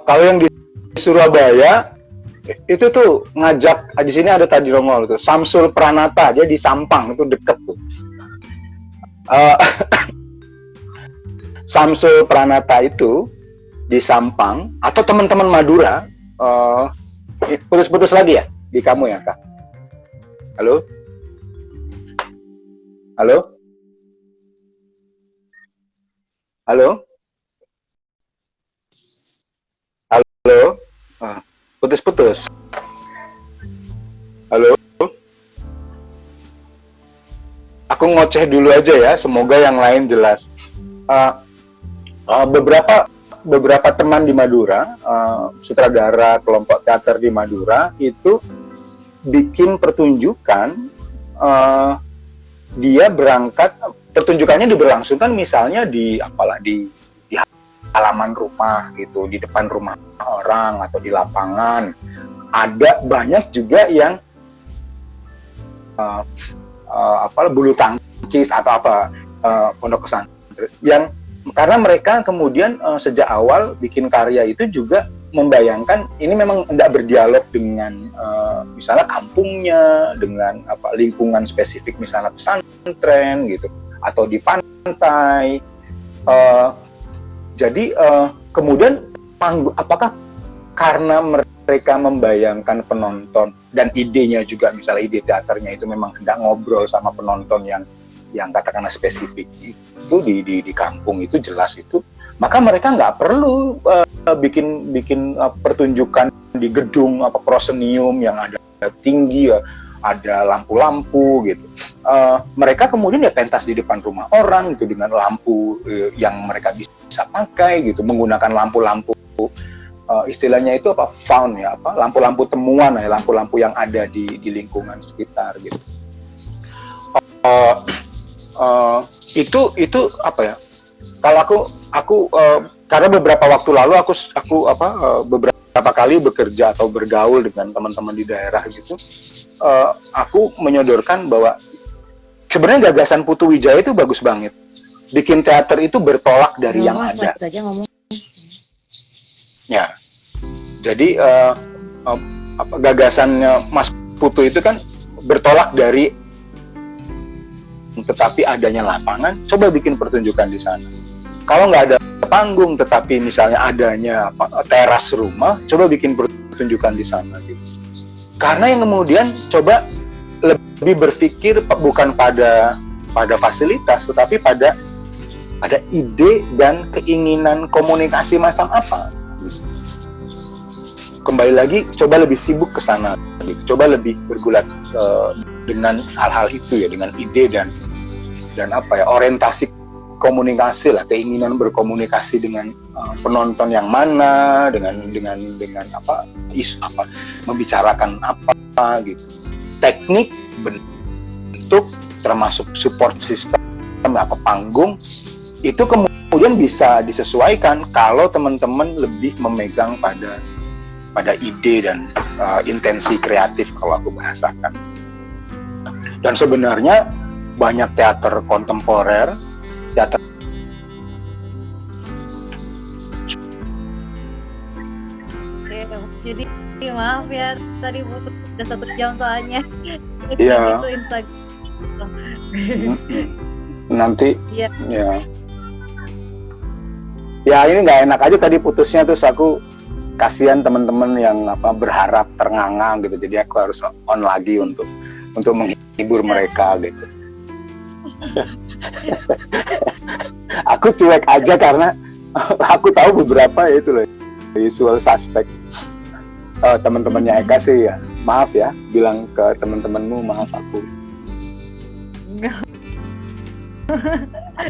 Kalau yang di Surabaya itu tuh ngajak, di sini ada tadi nongol tuh Samsul Pranata, dia di Sampang itu deket tuh. Samsul Pranata itu di Sampang, atau teman-teman Madura, putus-putus lagi ya di kamu ya Kak? Halo? Putus-putus. Halo? Aku ngoceh dulu aja ya, semoga yang lain jelas. Beberapa teman di Madura, sutradara kelompok teater di Madura itu bikin pertunjukan, dia berangkat, pertunjukannya diberlangsungkan misalnya di halaman rumah gitu, di depan rumah orang atau di lapangan. Ada banyak juga yang bulu tangkis atau apa. pondok pesantren yang karena mereka kemudian sejak awal bikin karya itu juga membayangkan ini memang tidak berdialog dengan misalnya kampungnya, dengan lingkungan spesifik misalnya pesantren gitu atau di pantai. Jadi kemudian apakah karena mereka membayangkan penonton dan idenya juga misalnya ide teaternya itu memang hendak ngobrol sama penonton yang katakanlah spesifik itu di kampung itu jelas itu, maka mereka nggak perlu bikin pertunjukan di gedung prosenium yang ada tinggi, ada lampu-lampu gitu. Mereka kemudian ya pentas di depan rumah orang gitu dengan lampu yang mereka bisa pakai gitu, menggunakan lampu-lampu istilahnya itu found ya, lampu-lampu temuan ya, lampu-lampu yang ada di lingkungan sekitar gitu. Itu apa ya? Kalau aku karena beberapa waktu lalu aku beberapa kali bekerja atau bergaul dengan teman-teman di daerah gitu, aku menyodorkan bahwa sebenarnya gagasan Putu Wijaya itu bagus banget. Bikin teater itu bertolak dari yang ada. Ya, jadi gagasannya Mas Putu itu kan bertolak dari tetapi adanya lapangan, coba bikin pertunjukan di sana. Kalau nggak ada panggung, tetapi misalnya adanya teras rumah, coba bikin pertunjukan di sana. Gitu. Karena yang kemudian coba lebih berpikir bukan pada fasilitas, tetapi pada ide dan keinginan komunikasi macam apa. Kembali lagi, coba lebih sibuk ke sana, gitu. Coba lebih bergulat dengan hal-hal itu ya, dengan ide dan orientasi komunikasi lah, keinginan berkomunikasi dengan penonton yang mana, dengan isu apa, membicarakan apa gitu. Teknik, bentuk, termasuk support system, panggung, itu kemudian bisa disesuaikan kalau teman-teman lebih memegang pada ide dan intensi kreatif kalau aku bahasakan. Dan sebenarnya banyak teater kontemporer, teater Jadi maaf ya tadi putus sudah 1 jam soalnya. Iya. Itu Instagram. Nanti Iya. Ya ini nggak enak aja tadi putusnya, terus aku kasihan teman-teman yang berharap ternganga gitu, jadi aku harus on lagi untuk menghibur mereka gitu. Aku cuek aja karena aku tahu beberapa itu loh usual suspect. Teman-temannya Eka sih ya maaf ya, bilang ke teman-temanmu maaf aku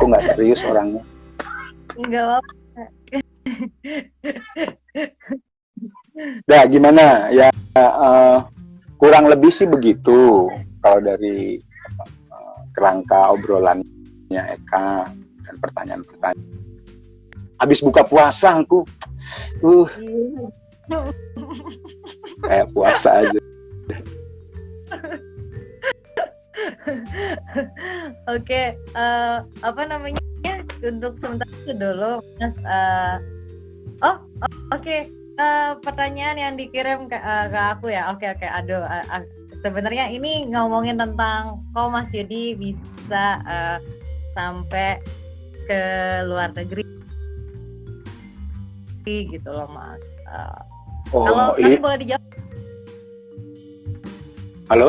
nggak serius orangnya. Enggak apa. Nah gimana ya, kurang lebih sih begitu kalau dari kerangka obrolannya Eka dan pertanyaan-pertanyaan. Habis buka puasa aku kayak puasa aja. Oke, apa namanya? Untuk sementara itu dulu, Mas. Oke. Pertanyaan yang dikirim ke aku ya. Oke. Aduh, sebenarnya ini ngomongin tentang kok Mas Yudi bisa sampai ke luar negeri gitu loh, Mas. Kalau boleh dijawab. Halo?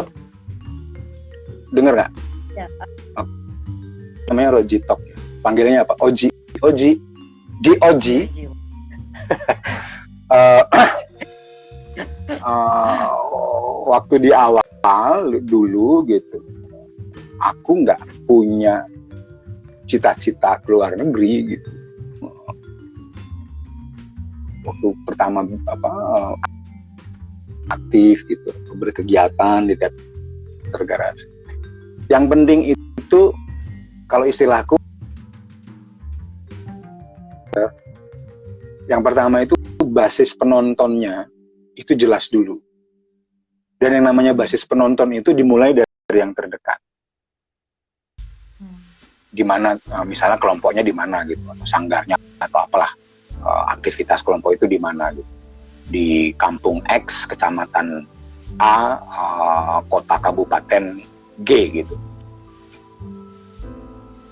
Dengar nggak? Ya. Namanya Roji Talk ya. Panggilnya apa? Oji. Di Oji. Waktu di awal dulu gitu, aku nggak punya cita-cita keluar negeri gitu. Waktu pertama aktif gitu, berkegiatan di teater garasi. Yang penting itu kalau istilahku, yang pertama itu basis penontonnya itu jelas dulu. Dan yang namanya basis penonton itu dimulai dari yang terdekat. di mana misalnya kelompoknya di mana gitu, atau sanggarnya atau apalah, aktivitas kelompok itu di mana gitu. Di kampung X, kecamatan A, kota kabupaten G gitu.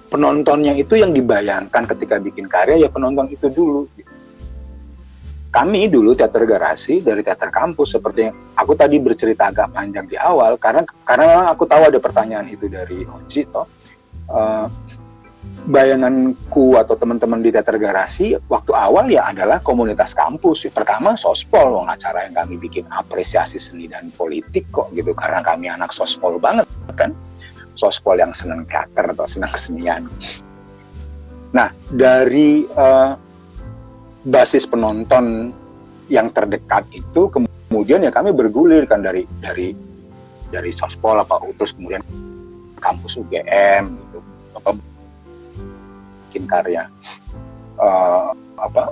Penontonnya itu yang dibayangkan ketika bikin karya ya penonton itu dulu gitu. Kami dulu teater garasi dari teater kampus, seperti yang aku tadi bercerita agak panjang di awal, karena aku tahu ada pertanyaan itu dari Oji toh. Bayanganku atau teman-teman di teater garasi waktu awal ya adalah komunitas kampus. Pertama sospol, acara yang kami bikin apresiasi seni dan politik kok gitu, karena kami anak sospol banget kan, sospol yang senang teater atau senang kesenian. Nah dari basis penonton yang terdekat itu kemudian ya kami bergulir kan dari sospol apa terus kemudian kampus UGM gitu, apa bikin karya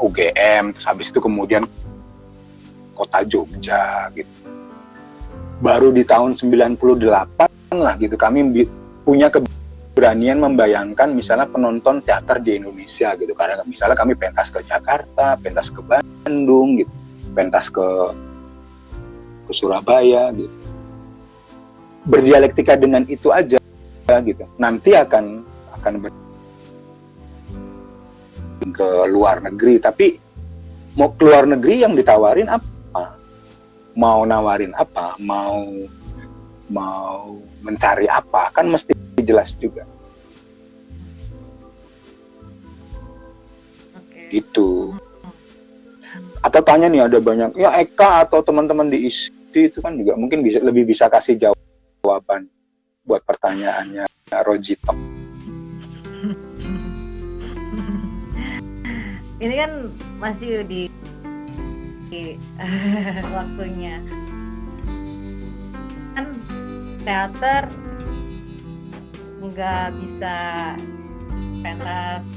UGM, terus habis itu kemudian kota Jogja gitu. Baru di tahun 98 lah gitu kami punya keberanian membayangkan misalnya penonton teater di Indonesia gitu, karena misalnya kami pentas ke Jakarta, pentas ke Bandung gitu, pentas ke Surabaya gitu, berdialektika dengan itu aja gitu. Nanti akan ke luar negeri, tapi mau ke luar negeri yang ditawarin apa, mau nawarin apa, mau mencari apa, kan mesti jelas juga. Oke. Gitu. Atau tanya nih, ada banyak ya Eka atau teman-teman di ISI itu kan juga mungkin lebih bisa kasih jawaban buat pertanyaannya Rojito. Ini kan masih di waktunya kan teater nggak bisa pentas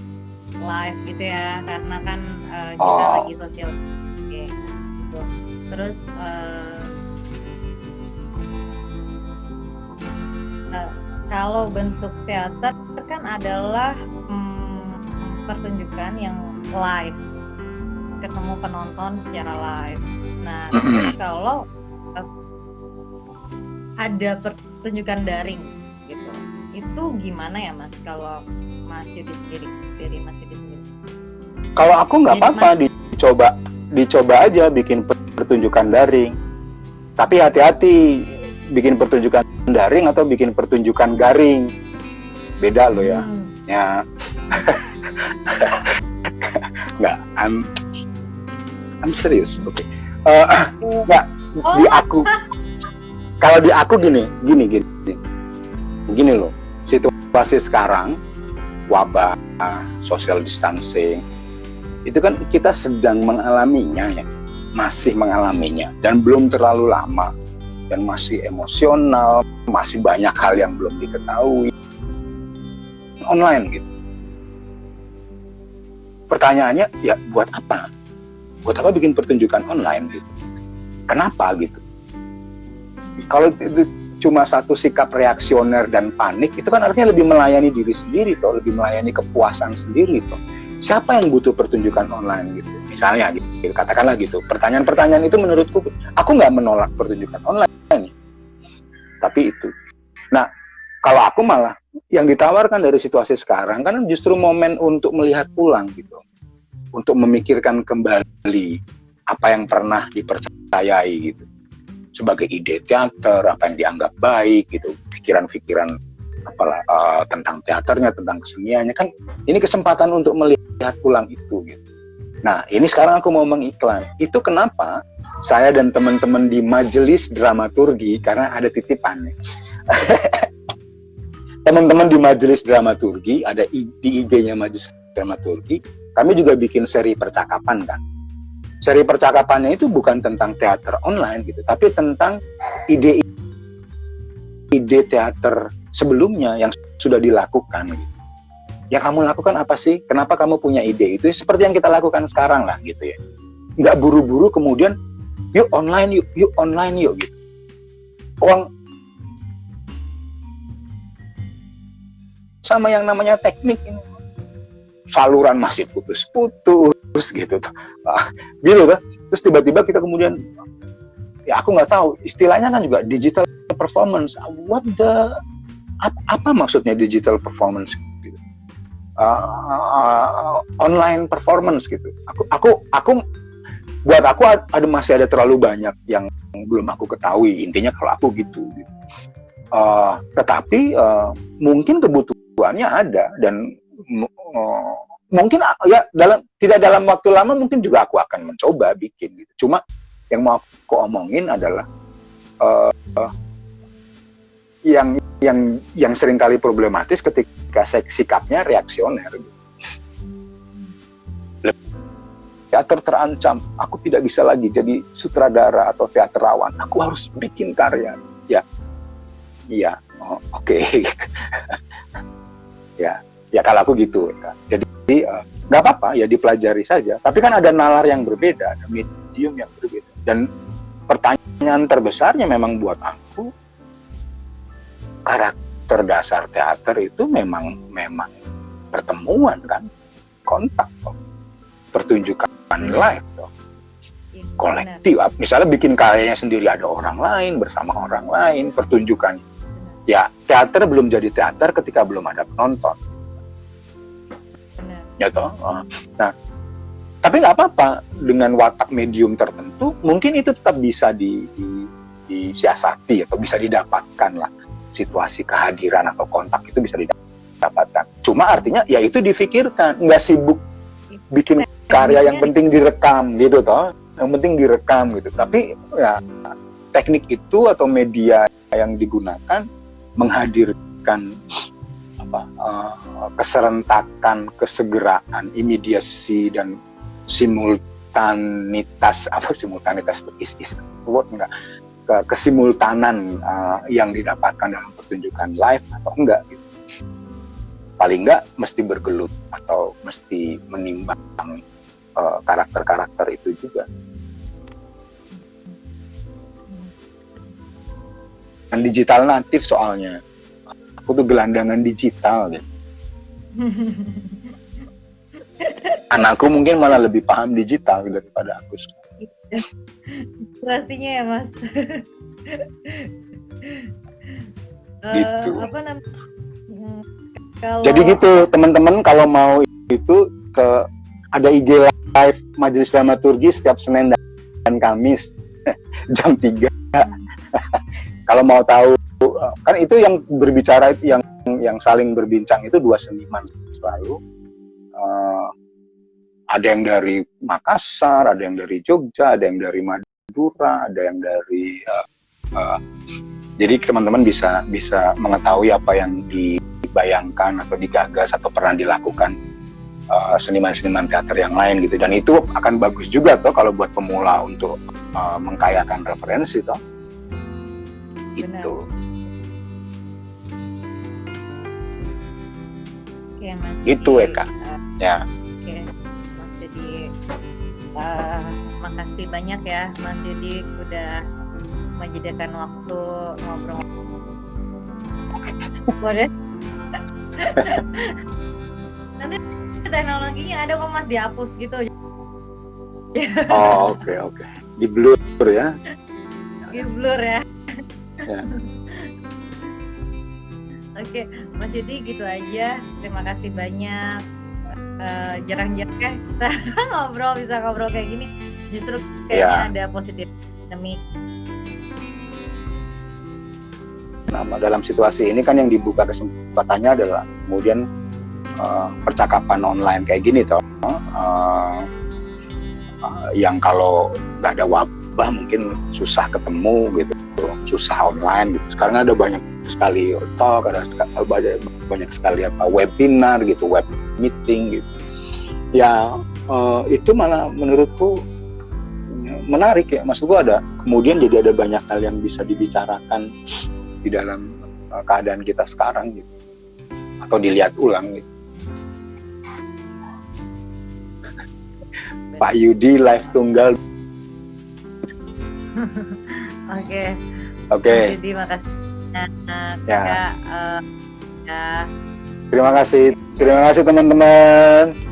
live gitu ya, karena kan kita lagi sosial gitu. Terus kalau bentuk teater kan adalah pertunjukan yang live, ketemu penonton secara live. Nah, terus kalau ada pertunjukan daring gitu, itu gimana ya Mas? Kalau Mas Yudi sendiri? Kalau aku nggak apa-apa, dicoba aja bikin pertunjukan daring. Tapi hati-hati bikin pertunjukan daring atau bikin pertunjukan garing, beda loh ya. Ya. Nggak, I'm serious, oke. Nggak, di aku, kalau di aku gini loh, situasi sekarang, wabah, social distancing, itu kan kita sedang mengalaminya ya, masih mengalaminya, dan belum terlalu lama, dan masih emosional, masih banyak hal yang belum diketahui, online gitu. Pertanyaannya, ya buat apa? Buat apa bikin pertunjukan online gitu? Kenapa gitu? Kalau itu cuma satu sikap reaksioner dan panik, itu kan artinya lebih melayani diri sendiri toh, lebih melayani kepuasan sendiri toh. Siapa yang butuh pertunjukan online gitu? Misalnya gitu, katakanlah gitu. Pertanyaan-pertanyaan itu menurutku, aku nggak menolak pertunjukan online, tapi itu. Nah, kalau aku malah yang ditawarkan dari situasi sekarang kan justru momen untuk melihat ulang gitu, untuk memikirkan kembali apa yang pernah dipercayai gitu, sebagai ide teater, apa yang dianggap baik gitu, pikiran-pikiran apalah tentang teaternya, tentang keseniannya, kan ini kesempatan untuk melihat ulang itu gitu. Nah, ini sekarang aku mau mengiklan. Itu kenapa saya dan teman-teman di Majelis Dramaturgi, karena ada titipannya. Teman-teman di Majelis Dramaturgi, ada di IG-nya Majelis Dramaturgi, kami juga bikin seri percakapan kan. Seri percakapannya itu bukan tentang teater online gitu, tapi tentang ide teater sebelumnya yang sudah dilakukan gitu. Yang kamu lakukan apa sih? Kenapa kamu punya ide itu? Seperti yang kita lakukan sekarang lah gitu ya. Nggak buru-buru kemudian yuk online yuk gitu. sama yang namanya teknik ini. Saluran masih putus-putus gitu tuh. Gitu tuh. Terus tiba-tiba kita kemudian, ya aku nggak tahu, istilahnya kan juga digital performance. Apa maksudnya digital performance gitu? Online performance gitu. Aku buat aku masih ada terlalu banyak yang belum aku ketahui. Intinya kalau aku gitu. Tetapi mungkin kebutuhannya ada, dan mungkin ya tidak dalam waktu lama mungkin juga aku akan mencoba bikin gitu. Cuma yang mau aku omongin adalah yang seringkali problematis ketika sikapnya reaksioner gitu. Teater terancam, aku tidak bisa lagi jadi sutradara atau teaterawan, aku harus bikin karya. Iya, oke. ya kalau aku gitu. Jadi nggak apa-apa, ya dipelajari saja. Tapi kan ada nalar yang berbeda, ada medium yang berbeda. Dan pertanyaan terbesarnya memang buat aku, karakter dasar teater itu memang pertemuan kan, kontak toh, pertunjukan live toh, kolektif. Misalnya bikin karyanya sendiri, ada orang lain bersama orang lain, pertunjukan. Ya teater belum jadi teater ketika belum ada penonton. Ya toh. Nah, tapi nggak apa-apa, dengan watak medium tertentu mungkin itu tetap bisa disiasati atau bisa didapatkan lah, situasi kehadiran atau kontak itu bisa didapatkan. Cuma artinya ya itu difikirkan, nggak sibuk bikin karya yang penting direkam gitu toh, yang penting direkam gitu. Tapi ya teknik itu atau media yang digunakan menghadirkan keserentakan, kesegeraan, imediasi dan simultanitas itu word enggak, kesimultanan yang didapatkan dalam pertunjukan live atau enggak gitu. Paling enggak mesti bergelut atau mesti menimbang karakter-karakter itu juga. Dan digital natif soalnya, aku tuh gelandangan digital gitu. Anakku mungkin malah lebih paham digital daripada aku. Inspirasinya ya Mas. Gitu. Jadi gitu teman-teman, kalau mau itu ada IG live Majelis Dramaturgi setiap Senin dan Kamis jam 3. Kalau mau tahu, kan itu yang berbicara, yang saling berbincang itu dua seniman selalu. Ada yang dari Makassar, ada yang dari Jogja, ada yang dari Madura, ada yang dari jadi teman-teman bisa mengetahui apa yang dibayangkan atau digagas atau pernah dilakukan seniman-seniman teater yang lain gitu. Dan itu akan bagus juga toh kalau buat pemula untuk mengkayakan referensi toh. Gitu. Oke, Mas Gitu Yudi, Eka. Ya. Oke, Mas Yudi, makasih banyak ya Mas Yudi udah menyediakan waktu ngobrol. Boleh? Nanti teknologinya ada kok Mas, dihapus gitu. Oh, oke. Di blur ya. Di blur ya. Ya. Oke, Mas Yudi gitu aja. Terima kasih banyak. Jarang-jarang ya kita bisa ngobrol kayak gini. Justru kayaknya ada positif demi. Nah, dalam situasi ini kan yang dibuka kesempatannya adalah kemudian percakapan online kayak gini toh, yang kalau nggak ada wabah mungkin susah ketemu gitu, susah online gitu. Sekarang ada banyak sekali talk, ada banyak sekali webinar gitu, web meeting gitu. Ya itu malah menurutku menarik ya, maksudku kemudian jadi ada banyak hal yang bisa dibicarakan di dalam keadaan kita sekarang gitu, atau dilihat ulang gitu. Pak Yudi live tunggal. Oke. Mas Yudi makasih. Ya. Terima kasih teman-teman.